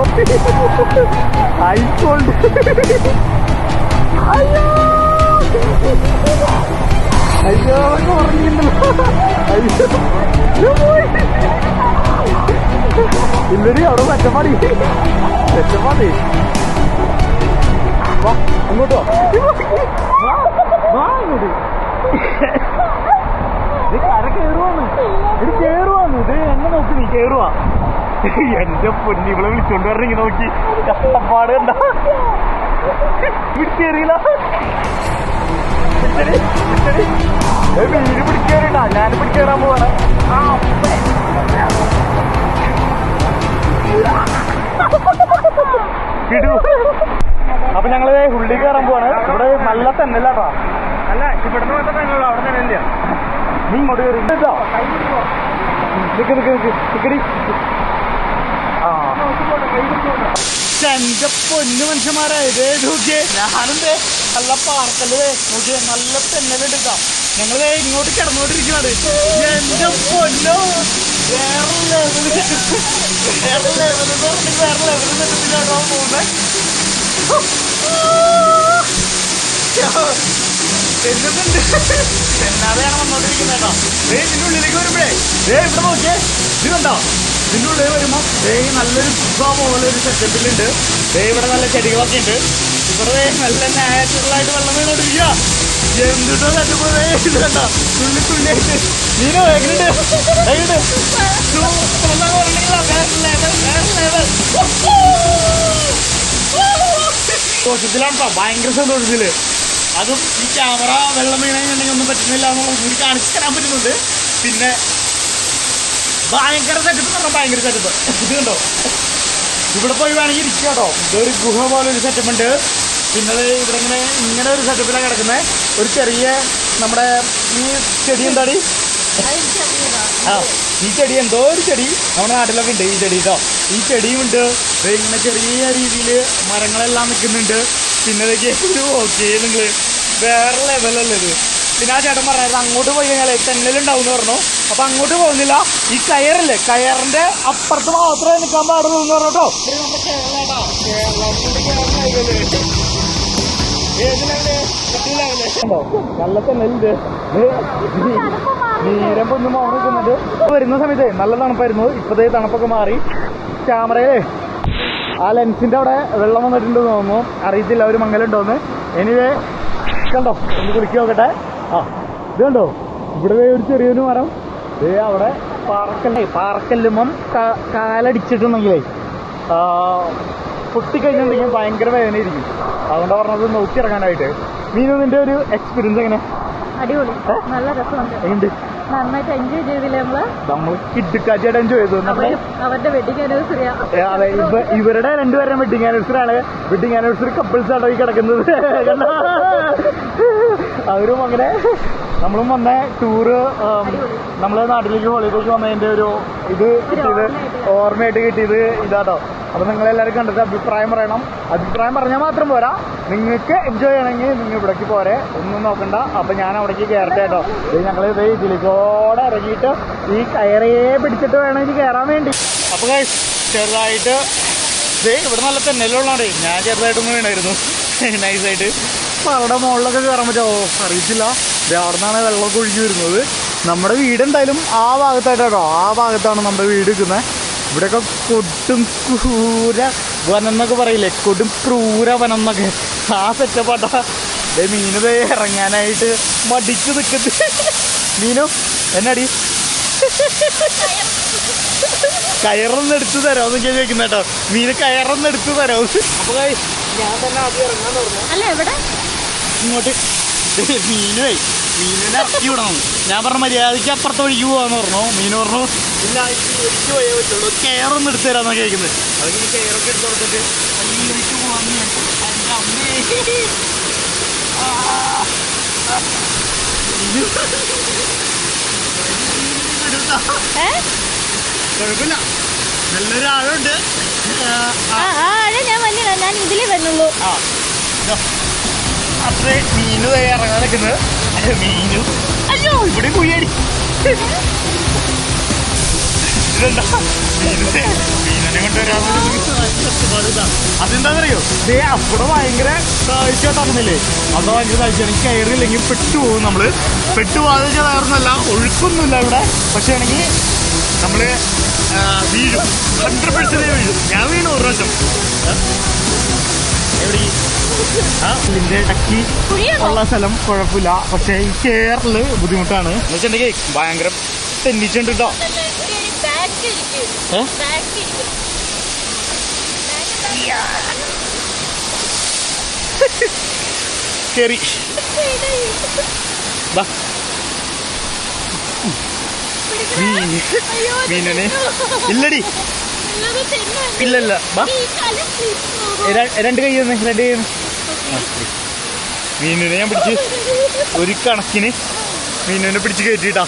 ഐസ് കോൾഡ്. അയ്യോ അയ്യോ പറഞ്ഞിട്ടുണ്ടല്ലോ. അയ്യോ ഇല്ലടി അവിടെ മെച്ചപ്പാടി മെച്ചപ്പാടി. വാ അങ്ങോട്ടോ വാ ഇങ്ങോട്ട്. ഇത് കര കയറുവാന്ന്. ഇത് കയറുവാന്ന്. ഇത് എന്നെ നോക്കി നീ കയറുവാ. എന്റെ പൊന്നി ഇവിടെ വിളിച്ചോണ്ട് വരണെങ്കിൽ നോക്കി കഷ്ടപ്പാട് കണ്ട. പിടിച്ചേറിയില്ല. മീന് പിടിക്കേറിട്ടാ. ഞാൻ പിടിച്ചേറാൻ പോവാണ്. എന്റെ പൊന്നു മനുഷ്യന്മാരെ ഇതേ നോക്കിയേ ഞാനെന്തേ നല്ല പാർക്കല്ലേ നോക്കിയേ നല്ല തെന്നലുണ്ട് കേട്ടോ ഞങ്ങള് ഇങ്ങോട്ട് കിടന്നോണ്ടിരിക്കുകയാണ് എന്റെ പൊന്നോ വേറെ ലെവല് വേറെ ലെവല് കേട്ടോ പോകുന്നത് തെന്നുന്നുണ്ട് തെന്നാതെയാണ് വന്നോണ്ടിരിക്കുന്നത് കേട്ടോ ഇതിന്റെ ഉള്ളിലേക്ക് വരുമ്പോഴേ ഇവിടെ നോക്കിയേ ഇത് കണ്ടോ ഇതിൻ്റെ ഉള്ളിൽ വരുമ്പോൾ നല്ലൊരു ഗുഹ പോലെ ഒരു സെറ്റപ്പിലുണ്ട് ഇവിടെ നല്ല ചെടികളൊക്കെ ഉണ്ട് ഇവിടെ നല്ല നാച്ചുറലായിട്ട് വെള്ളം വീണോണ്ടിരിക്കുക എന്തിട്ടോ സെറ്റപ്പ് ഇത് കണ്ടോ തുള്ളി തുള്ളിയായിട്ട് നീനോ എങ്ങനെയുണ്ട് സന്തോഷത്തിലാണോ ഭയങ്കര സന്തോഷത്തില് അതും ഈ ക്യാമറ വെള്ളം വീണെന്നുണ്ടെങ്കിൽ ഒന്നും പറ്റുന്നില്ല എന്നുള്ളത് കൂടി കാണിച്ചു തരാൻ പറ്റുന്നുണ്ട് പിന്നെ ഭയങ്കര സെറ്റപ്പ് എന്ന് പറഞ്ഞാൽ ഭയങ്കര സെറ്റപ്പ് ഇത് കണ്ടോ ഇവിടെ പോയി വേണമെങ്കിൽ ഇരിക്കുക കേട്ടോ ഇതൊരു ഗുഹ പോലെ ഒരു സെറ്റപ്പ് ഉണ്ട് പിന്നെ ഇവിടെ ഇങ്ങനെ ഒരു സെറ്റപ്പിലാണ് കിടക്കുന്നത് ഒരു ചെറിയ നമ്മുടെ ഈ ചെടി എന്താടി ഈ ചെടി എന്തോ ഒരു ചെടി നമ്മുടെ നാട്ടിലൊക്കെ ഉണ്ട് ഈ ചെടി കേട്ടോ ഈ ചെടിയും ഉണ്ട് ഇങ്ങനെ ചെറിയ രീതിയിൽ മരങ്ങളെല്ലാം നിൽക്കുന്നുണ്ട് പിന്നെ ഓക്കെ നിങ്ങൾ വേറെ ലെവലല്ലേ ഇത് പിന്നെ ആ ചേട്ടൻ പറഞ്ഞായിരുന്നു അങ്ങോട്ട് പോയി കഴിഞ്ഞാൽ തെന്നലുണ്ടാവും എന്ന് പറഞ്ഞു അപ്പൊ അങ്ങോട്ട് പോകുന്നില്ല ഈ കയറില്ലേ കയറിന്റെ അപ്പുറത്ത് മാത്രമേ നിൽക്കാൻ പാടുള്ളൂ എന്ന് പറഞ്ഞോ നല്ല തെന്നലുണ്ട് നീരമ്പൊന്നും അവിടെ നിൽക്കുന്നുണ്ട് വരുന്ന സമയത്ത് നല്ല തണുപ്പായിരുന്നു ഇപ്പഴത്തെ തണുപ്പൊക്കെ മാറി ക്യാമറയിലേ ആ ലെൻസിന്റെ അവിടെ വെള്ളം വന്നിട്ടുണ്ടെന്ന് തോന്നുന്നു അറിയത്തില്ല ഒരു മങ്ങലുണ്ടോന്ന് എനിവേ കണ്ടോ ഒന്ന് കുളിക്കി നോക്കട്ടെ ആ ഇത് കണ്ടോ ഇവിടെ ഒരു ചെറിയൊരു മരം അവിടെ പാറക്കല്ലുമ്പം കാലടിച്ചിട്ടുണ്ടെങ്കിലേ പൊട്ടിക്കഴിഞ്ഞിട്ടുണ്ടെങ്കിൽ ഭയങ്കര വേദന ഇരിക്കും അതുകൊണ്ട് പറഞ്ഞത് നോക്കി ഇറങ്ങാനായിട്ട് മീനു നിന്റെ ഒരു എക്സ്പീരിയൻസ് എങ്ങനെ അടിപൊളി നല്ല രസമുണ്ട് എങ്ങനെയുണ്ട് നന്നായിട്ട് എൻജോയ് ചെയ്തില്ലേ നമ്മൾ കിഡ്ക്കാറ്റിയായിട്ട് എൻജോയ് ചെയ്തു അവരുടെ വെഡിങ് ആനിവേഴ്സറിയാ അതെ ഇവരുടെ രണ്ടുപേരും വെഡിങ് ആനിവേഴ്സറി ആണ് വെഡിങ് ആനിവേഴ്സറി കപ്പിൾസ് ആട്ടോ ഈ കിടക്കുന്നത് കണ്ടോ അവരും അങ്ങനെ നമ്മളും വന്ന ടൂറ് നമ്മളെ നാട്ടിലേക്ക് ഹോളിഡേക്ക് വന്നതിന്റെ ഒരു ഇത് കിട്ടിയത് ഓർമ്മയായിട്ട് കിട്ടിയത് ഇതാട്ടോ അപ്പൊ നിങ്ങളെല്ലാവരും കണ്ടിട്ട് അഭിപ്രായം പറയണം അഭിപ്രായം പറഞ്ഞാൽ മാത്രം പോരാ നിങ്ങൾക്ക് എൻജോയ് ചെയ്യണമെങ്കിൽ നിങ്ങൾ ഇവിടേക്ക് പോരെ ഒന്നും നോക്കണ്ട അപ്പൊ ഞാൻ അവിടേക്ക് കയറട്ടെ കേട്ടോ ഞങ്ങൾ ഇതിലേക്കോടെ ഇറങ്ങിയിട്ട് ഈ കയറയെ പിടിച്ചിട്ട് വേണം ഇത് കയറാൻ വേണ്ടി അപ്പൊ ചെറുതായിട്ട് ഇവിടെ നല്ല തെന്നലുള്ളതാണേ ഞാൻ ചെറുതായിട്ടൊന്നും വീണായിരുന്നു നൈസായിട്ട് അപ്പൊ അവിടെ മുകളിലൊക്കെ കയറാൻ പറ്റുമോ അറിയത്തില്ല അവിടെ നിന്നാണ് വെള്ളമൊക്കെ ഒഴുകി വരുന്നത് നമ്മുടെ വീട് എന്തായാലും ആ ഭാഗത്തായിട്ടോ ആ ഭാഗത്താണ് നമ്മുടെ വീട് നിൽക്കുന്നത് ഇവിടെയൊക്കെ കൊടും ക്രൂര വനം എന്നൊക്കെ പറയില്ലേ കൊടും ക്രൂര വനം എന്നൊക്കെ ആ സെറ്റപ്പാട്ടാ മീനത് ഇറങ്ങാനായിട്ട് മടിച്ചു നിൽക്കുന്നത് മീനു എന്നടി കയറൊന്നെടുത്ത് തരാമെന്നൊക്കെ ചോദിക്കുന്ന കേട്ടോ മീന് കയറൊന്നെടുത്ത് തരാം അപ്പൊ ഞാൻ തന്നെ ആദ്യം ഇറങ്ങാൻ പറഞ്ഞു ഇങ്ങോട്ട് മീനുവേ മീനിനെ ഇറക്കി വിടണം ഞാൻ പറഞ്ഞ മര്യാദയ്ക്ക് അപ്പുറത്ത് ഒഴുകി പോവാന്ന് പറഞ്ഞു മീന് പറഞ്ഞു ഇല്ല ഒഴുകി പോയേ പറ്റുള്ളൂ കെയറൊന്നും എടുത്തു തരാമെന്നൊക്കെ കേൾക്കുന്നത് അതൊക്കെ കെയറൊക്കെ എടുത്ത് കൊടുത്തിട്ട് ഒഴുകി പോവാന്ന് എൻ്റെ അമ്മേ കുഴപ്പമില്ല നല്ലൊരു ആഴമുണ്ട് ഞാൻ ഇതിലേ വരുന്നുള്ളൂ അത്രേ മീന് ഇറങ്ങാൻ നിൽക്കുന്നത് മീനു അയ്യോ ഇവിടെ കുയ്യടി ഇതെന്താ മീനിനെ കൊണ്ടുവരാൻ അതെന്താണെന്നറിയോ അവിടെ ഭയങ്കര താഴ്ചയായിട്ടാകുന്നില്ലേ അവിടെ ഭയങ്കര താഴ്ചയാണ് എനിക്ക് കയറിയില്ലെങ്കിൽ പെട്ടുപോകും നമ്മള് പെട്ടുപോകാതെ കയറുന്നല്ല ഒഴുക്കൊന്നുമില്ല ഇവിടെ പക്ഷെ ആണെങ്കിൽ നമ്മള് വീഴും 100% വീഴും ഞാൻ വീണു ഒരു പ്രാവശ്യം എവിടെ ഇതിന്റെ ഇടയ്ക്ക് ഉള്ള സ്ഥലം കുഴപ്പമില്ല പക്ഷെ ഈ കയറല് ബുദ്ധിമുട്ടാണ് എന്ന് വെച്ചിട്ടുണ്ടെങ്കിൽ ഭയങ്കര തെന്നിച്ചുണ്ട് കേട്ടോ കേറി മീനനെ ഇല്ലടി ഇല്ലല്ല രണ്ട് കൈ മീനിനെ ഞാൻ പിടിച്ച് ഒരു കണക്കിന് മീനിനെ പിടിച്ച് കയറ്റിട്ടാ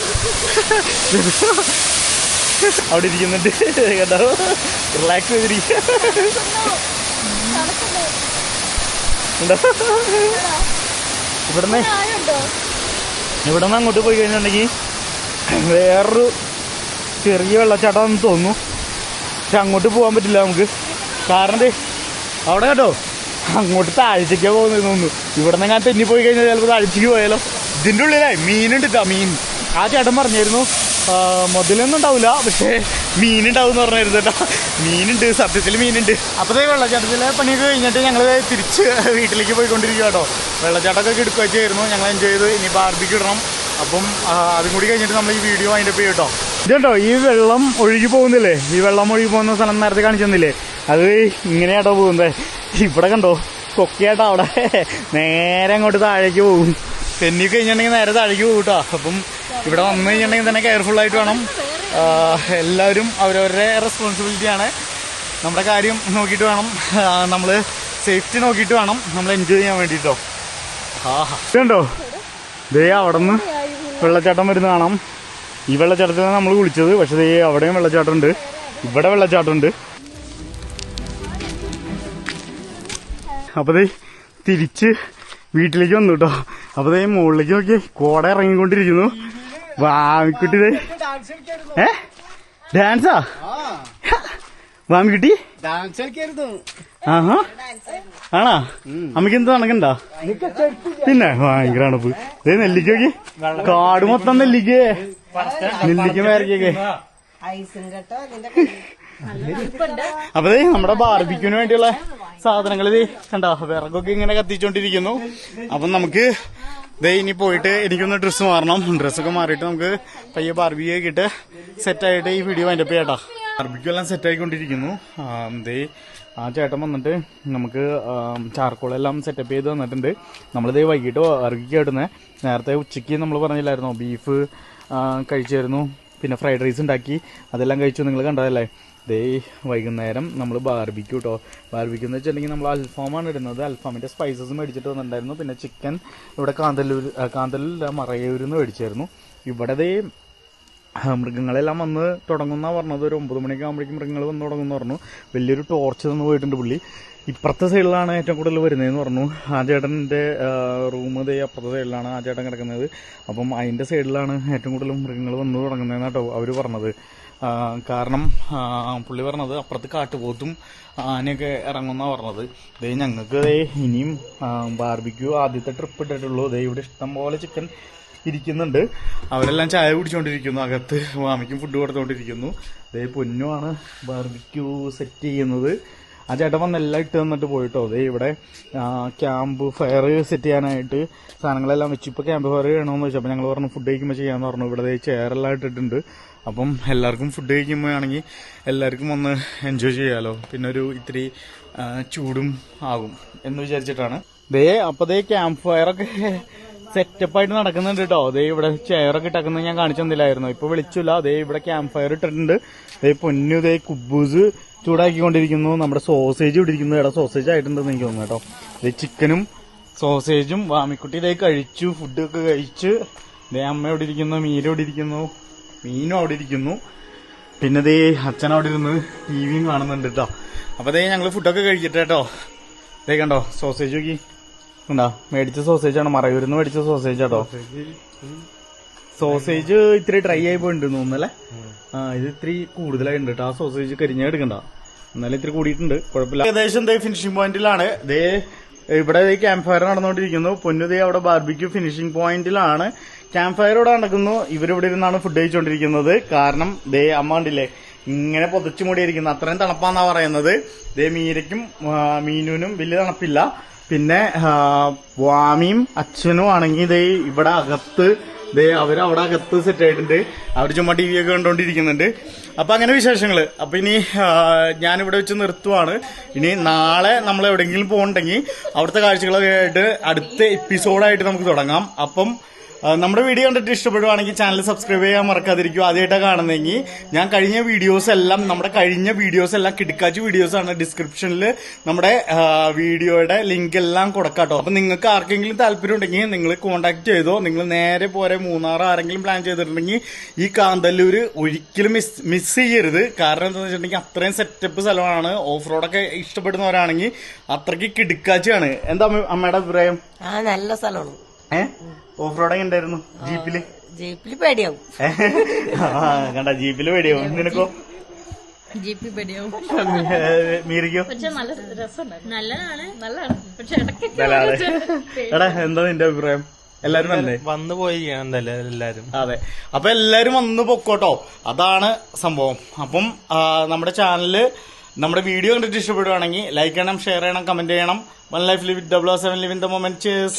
അവിടെ ഇരിക്കുന്നുണ്ട് കേട്ടോ, റിലാക്സ് ചെയ്തിരിക്കുക. ഇവിടുന്ന് അങ്ങോട്ട് പോയി കഴിഞ്ഞിട്ടുണ്ടെങ്കിൽ വേറൊരു ചെറിയ വെള്ളച്ചാട്ടമാണെന്ന് തോന്നുന്നു. പക്ഷെ അങ്ങോട്ട് പോകാൻ പറ്റില്ല നമുക്ക്. കാരണം അവിടെ കേട്ടോ അങ്ങോട്ട് താഴ്ചയ്ക്കാ പോകുന്നത് തോന്നുന്നു. ഇവിടെ നിന്ന് ഞാൻ തെന്നിപ്പോയി കഴിഞ്ഞാൽ ചിലപ്പോൾ താഴ്ചയ്ക്ക് പോയാലോ. ഇതിൻ്റെ ഉള്ളിലായി മീനുണ്ട് കേട്ടോ. മീൻ ആ ചേട്ടൻ പറഞ്ഞിരുന്നു മുതലൊന്നും ഉണ്ടാവില്ല, പക്ഷേ മീനുണ്ടാവും എന്ന് പറഞ്ഞിരുന്നു കേട്ടോ. മീനുണ്ട്, സത്യത്തിൽ മീനുണ്ട്. അപ്പോൾ വെള്ളച്ചാട്ടത്തിലെ പണിയൊക്കെ കഴിഞ്ഞിട്ട് ഞങ്ങൾ തിരിച്ച് വീട്ടിലേക്ക് പോയിക്കൊണ്ടിരിക്കുക കേട്ടോ. വെള്ളച്ചാട്ടമൊക്കെ എടുക്കുകയായിരുന്നു, ഞങ്ങൾ എൻജോയ് ചെയ്ത്. ഇനി ബാർബിക്ക് ഇടണം. അപ്പം അതും കൂടി കഴിഞ്ഞിട്ട് നമ്മൾ ഈ വീഡിയോ അതിൻ്റെ പോയി കേട്ടോ. ഇതുണ്ടോ ഈ വെള്ളം ഒഴുകി പോകുന്നില്ലേ, ഈ വെള്ളം ഒഴുകി പോകുന്ന സ്ഥലം നേരത്തെ കാണിച്ചെന്നില്ലേ, അത് ഇങ്ങനെയാട്ടോ പോകുന്നത്. ഇവിടെ കണ്ടോ കൊക്കയാട്ടോ, അവിടെ നേരെ അങ്ങോട്ട് താഴേക്ക് പോകും. തെന്നി കഴിഞ്ഞിട്ടുണ്ടെങ്കിൽ നേരെ താഴേക്ക് പോകും കേട്ടോ. അപ്പം ഇവിടെ വന്നു കഴിഞ്ഞിട്ടുണ്ടെങ്കിൽ തന്നെ കെയർഫുള്ളായിട്ട് വേണം. എല്ലാവരും അവരവരുടെ റെസ്പോൺസിബിലിറ്റിയാണ്. നമ്മുടെ കാര്യം നോക്കിയിട്ട് വേണം, നമ്മൾ സേഫ്റ്റി നോക്കിയിട്ട് വേണം നമ്മൾ എൻജോയ് ചെയ്യാൻ വേണ്ടിയിട്ടോ. ഇതുണ്ടോ ദേ അവിടെ നിന്ന് വെള്ളച്ചാട്ടം വരുന്ന കാണാം. ഈ വെള്ളച്ചാട്ടത്തിലാണ് നമ്മൾ കുളിച്ചത്. പക്ഷെ ദേ അവിടെയും വെള്ളച്ചാട്ടം ഉണ്ട്, ഇവിടെ വെള്ളച്ചാട്ടം ഉണ്ട്. അപ്പോൾ ദേ തിരിച്ച് വീട്ടിലേക്ക് വന്നു കേട്ടോ. അപ്പോൾ ദേ മുകളിലേക്ക് നോക്കി കോട ഇറങ്ങിക്കൊണ്ടിരിക്കുന്നു. വാമിക്കുട്ടി ഡാൻസാ വാമിക്കുട്ടി ആഹാ ആണാ. അമ്മയ്ക്ക് എന്ത് നടക്കണ്ട പിന്നെ ഭയങ്കര അണപ്പ്. ഇതേ നെല്ലിക്ക നോക്കി, കാട് മൊത്തം നെല്ലിക്കേ, നെല്ലിക്ക മേരക്കൊക്കെ. അപ്പൊ നമ്മുടെ ബാർബിക്യൂന് വേണ്ടിയുള്ള സാധനങ്ങൾ കണ്ടോ വിറകൊക്കെ ഇങ്ങനെ കത്തിച്ചോണ്ടിരിക്കുന്നു. അപ്പം നമുക്ക് ഇനി പോയിട്ട് എനിക്കൊന്ന് ഡ്രസ്സ് മാറണം. ഡ്രസ്സൊക്കെ മാറിയിട്ട് നമുക്ക് പയ്യെ ബാർബിക്യൂ ഇട്ട് സെറ്റായിട്ട് ഈ വീഡിയോ അതിൻ്റെ പേട്ടാ. ബാർബിക്യൂ എല്ലാം സെറ്റായിക്കൊണ്ടിരിക്കുന്നു. ആ ചേട്ടൻ വന്നിട്ട് നമുക്ക് ചാർക്കോളെല്ലാം സെറ്റപ്പ് ചെയ്ത് തന്നിട്ടുണ്ട്. നമ്മളിത് വൈകിട്ട് ബാർബിക്യൂ ഇടുന്നത്. നേരത്തെ ഉച്ചയ്ക്ക് നമ്മൾ പറഞ്ഞില്ലായിരുന്നോ ബീഫ് കഴിച്ചായിരുന്നു, പിന്നെ ഫ്രൈഡ് റൈസ് ഉണ്ടാക്കി, അതെല്ലാം കഴിച്ചു, നിങ്ങൾ കണ്ടതല്ലേ. ദേ വൈകുന്നേരം നമ്മൾ ബാർബിക്യൂ കേട്ടോ. ബാർബിക്യൂ എന്ന് വെച്ചിട്ടുണ്ടെങ്കിൽ നമ്മൾ അൽഫാമാണ് ഇടുന്നത്. അൽഫാമിൻ്റെ സ്പൈസസ് മേടിച്ചിട്ട് വന്നിട്ടുണ്ടായിരുന്നു. പിന്നെ ചിക്കൻ ഇവിടെ കാന്തല്ലൂർ മറയൂരിൽ നിന്ന് മേടിച്ചായിരുന്നു. ഇവിടെ ദേ മൃഗങ്ങളെല്ലാം വന്ന് തുടങ്ങുന്ന പറഞ്ഞത്. ഒരു 9 മണിയൊക്കെ ആകുമ്പോഴേക്കും മൃഗങ്ങൾ വന്ന് തുടങ്ങുമെന്ന് പറഞ്ഞു. വലിയൊരു ടോർച്ച് തന്നു പോയിട്ടുണ്ട് പുള്ളി. ഇപ്പുറത്തെ സൈഡിലാണ് ഏറ്റവും കൂടുതൽ വരുന്നതെന്ന് പറഞ്ഞു. ആ ചേട്ടൻ്റെ റൂം ദേ അപ്പുറത്തെ സൈഡിലാണ് ആ ചേട്ടൻ കിടക്കുന്നത്. അപ്പം അതിൻ്റെ സൈഡിലാണ് ഏറ്റവും കൂടുതൽ മൃഗങ്ങൾ വന്ന് തുടങ്ങുന്നതെന്ന് കേട്ടോ അവർ പറഞ്ഞത്. കാരണം പുള്ളി പറഞ്ഞത് അപ്പുറത്ത് കാട്ടുപോത്തും ആനയൊക്കെ ഇറങ്ങുമെന്നാണ് പറഞ്ഞത്. ദേ ഞങ്ങൾക്ക് ദേ ഇനിയും ബാർബിക്യൂ ആദ്യത്തെ ട്രിപ്പ് ഇട്ടിട്ടുള്ളൂ. ദേ ഇവിടെ ഇഷ്ടം പോലെ ചിക്കൻ ഇരിക്കുന്നുണ്ട്. അവരെല്ലാം ചായ കുടിച്ചുകൊണ്ടിരിക്കുന്നു. അകത്ത് മാമിക്കും ഫുഡ് കൊടുത്തുകൊണ്ടിരിക്കുന്നു. ദേ പൊന്നുമാണ് ബാർബിക്യൂ സെറ്റ് ചെയ്യുന്നത്. ആ ചേട്ടൻ വന്നെല്ലാം ഇട്ട് തന്നിട്ട് പോയിട്ടോ. അതേ ഇവിടെ ക്യാമ്പ് ഫയർ സെറ്റ് ചെയ്യാനായിട്ട് സാധനങ്ങളെല്ലാം വെച്ചു. ഇപ്പോൾ ക്യാമ്പ് ഫയർ ചെയ്യണമെന്ന് വെച്ചു. അപ്പോൾ ഞങ്ങൾ പറഞ്ഞു ഫുഡ് കഴിക്കുമ്പോൾ ചെയ്യാമെന്ന് പറഞ്ഞു. ഇവിടെ ചെയറെല്ലാം ഇട്ടിട്ടുണ്ട്. അപ്പം എല്ലാവർക്കും ഫുഡ് കഴിക്കുമ്പോൾ ആണെങ്കിൽ എല്ലാവർക്കും ഒന്ന് എൻജോയ് ചെയ്യാമല്ലോ. പിന്നെ ഒരു ഇത്തിരി ചൂടും ആകും എന്ന് വിചാരിച്ചിട്ടാണ്. അപ്പോൾ ക്യാമ്പ് ഫയറൊക്കെ സെറ്റപ്പായിട്ട് നടക്കുന്നുണ്ട് കേട്ടോ. അതേ ഇവിടെ ചെയറൊക്കെ ഇട്ടക്കുന്നത് ഞാൻ കാണിച്ചു തന്നില്ലായിരുന്നു. ഇപ്പോൾ വിളിച്ചില്ല. അതേ ഇവിടെ ക്യാമ്പ് ഫയർ ഇട്ടിട്ടുണ്ട്. അതേ പൊന്നു ദേ കുബൂസ് ചൂടാക്കിക്കൊണ്ടിരിക്കുന്നു. നമ്മുടെ സോസേജ് ഇവിടെ ഇരിക്കുന്നു. ഇവിടെ സോസേജ് ആയിട്ടുണ്ടെന്ന് എനിക്ക് തോന്നുന്നു കേട്ടോ. ഇത് ചിക്കനും സോസേജും വാമിക്കുട്ടി ഇതേ കഴിച്ചു, ഫുഡൊക്കെ കഴിച്ച്. ദേ അമ്മ ഇവിടെ ഇരിക്കുന്നു, മീര ഇവിടെ ഇരിക്കുന്നു, മീനും അവിടെ ഇരിക്കുന്നു. പിന്നെ ദേ അച്ഛൻ അവിടെ ഇരുന്ന് ടിവിയും കാണുന്നുണ്ട് കേട്ടോ. അപ്പൊ ദേ ഞങ്ങൾ ഫുഡൊക്കെ കഴിക്കട്ടെ കേട്ടോ. ദേ കണ്ടോ സോസേജ് നോക്കി, ഉണ്ടോ മേടിച്ച സോസേജാണ്, മറയൂരിന്ന് മേടിച്ച സോസേജ് കേട്ടോ. സോസേജ് ഇത്തിരി ഡ്രൈ ആയി പോയിട്ടുണ്ട് തോന്നുന്നല്ലേ. ഇത് ഇത്തിരി കൂടുതലായിട്ടുണ്ട് കേട്ടോ. ആ സോസേജ് കരിഞ്ഞ എടുക്കണ്ട, എന്നാലും ഇത്തിരി കൂടിയിട്ടുണ്ട്, കുഴപ്പമില്ല. ഏകദേശം ദേ ഫിനിഷിംഗ് പോയിന്റിലാണ്. ദേ ഇവിടെ ക്യാമ്പ് ഫയർ നടന്നുകൊണ്ടിരിക്കുന്നു. പൊന്നുദേ അവിടെ ബാർബിക്യൂ ഫിനിഷിംഗ് പോയിന്റിലാണ്. ക്യാമ്പ് ഫയർ ഇവിടെ നടക്കുന്നു. ഇവരിവിടെ ഇരുന്നാണ് ഫുഡ് കഴിച്ചുകൊണ്ടിരിക്കുന്നത്. കാരണം ദേ അമ്മ കണ്ടില്ലേ ഇങ്ങനെ പൊതച്ചു മൂടിയിരിക്കുന്നു. അത്രയും തണുപ്പാന്നാ പറയുന്നത്. ദേ മീരയ്ക്കും മീനുവിനും വലിയ തണുപ്പില്ല. പിന്നെ വാമിയും അച്ഛനും ആണെങ്കിൽ ദേ ഇവിടെ അകത്ത് ദേ അവരവിടെ അകത്ത് സെറ്റ് ആയിട്ടുണ്ട്. അവർ ചുമ്മാ ടി വി ഒക്കെ കണ്ടോണ്ടിരിക്കുന്നുണ്ട്. അപ്പൊ അങ്ങനെ വിശേഷങ്ങള്. അപ്പൊ ഇനി ഞാനിവിടെ വെച്ച് നിർത്തുവാണ്. ഇനി നാളെ നമ്മൾ എവിടെയെങ്കിലും പോകണ്ടെങ്കിൽ അവിടുത്തെ കാഴ്ചകളൊക്കെ ആയിട്ട് അടുത്ത എപ്പിസോഡായിട്ട് നമുക്ക് തുടങ്ങാം. അപ്പം നമ്മുടെ വീഡിയോ കണ്ടിട്ട് ഇഷ്ടപ്പെടുവാണെങ്കിൽ ചാനൽ സബ്സ്ക്രൈബ് ചെയ്യാൻ മറക്കാതിരിക്കും. ആദ്യമായിട്ടാണ് കാണുന്നതെങ്കിൽ ഞാൻ കഴിഞ്ഞ വീഡിയോസ് എല്ലാം കിടക്കാച്ചി വീഡിയോസ് ആണ്. ഡിസ്ക്രിപ്ഷനിൽ നമ്മുടെ വീഡിയോയുടെ ലിങ്ക് എല്ലാം കൊടുക്കാട്ടോ. അപ്പൊ നിങ്ങൾക്ക് ആർക്കെങ്കിലും താല്പര്യം ഉണ്ടെങ്കിൽ നിങ്ങൾ കോൺടാക്ട് ചെയ്തോ. നിങ്ങൾ നേരെ പോരെ മൂന്നാർ ആരെങ്കിലും പ്ലാൻ ചെയ്തിട്ടുണ്ടെങ്കിൽ ഈ കാന്തല്ലൂര് ഒരിക്കലും മിസ് ചെയ്യരുത്. കാരണം എന്താണെന്ന് വെച്ചിട്ടുണ്ടെങ്കിൽ അത്രയും സെറ്റപ്പ് സ്ഥലമാണ്. ഓഫ് റോഡൊക്കെ ഇഷ്ടപ്പെടുന്നവരാണെങ്കിൽ അത്രയ്ക്ക് കിടക്കാച്ചിയാണ്. എന്താ അമ്മയുടെ അഭിപ്രായം? നല്ല സ്ഥലമാണ്. ഓഫ് റോഡ് ഉണ്ടായിരുന്നു ജീപ്പിൽ പേടിയാവും. കണ്ട ജീപ്പില് പേടിയാവും. നിനക്കോ? ജീപ്പി പേടിയാവും. മീരിക്കോ? പക്ഷെ നല്ല രസമുണ്ടായിരുന്നു. നല്ലതാണ്. പക്ഷെ എടാ എന്താ നിന്റെ അഭിപ്രായം? എല്ലാരും വന്നു പോയി എന്തായാലും എല്ലാരും. അതെ, അപ്പൊ എല്ലാരും വന്ന് പൊക്കോട്ടോ. അതാണ് സംഭവം. അപ്പം നമ്മുടെ ചാനലില് നമ്മുടെ വീഡിയോ കണ്ടിട്ട് ഇഷ്ടപ്പെടുവാണെങ്കിൽ ലൈക്ക് ചെയ്യണം, ഷെയർ ചെയ്യണം, കമന്റ് ചെയ്യണം. 1 Life Live with 007 Live in the moment. Cheers.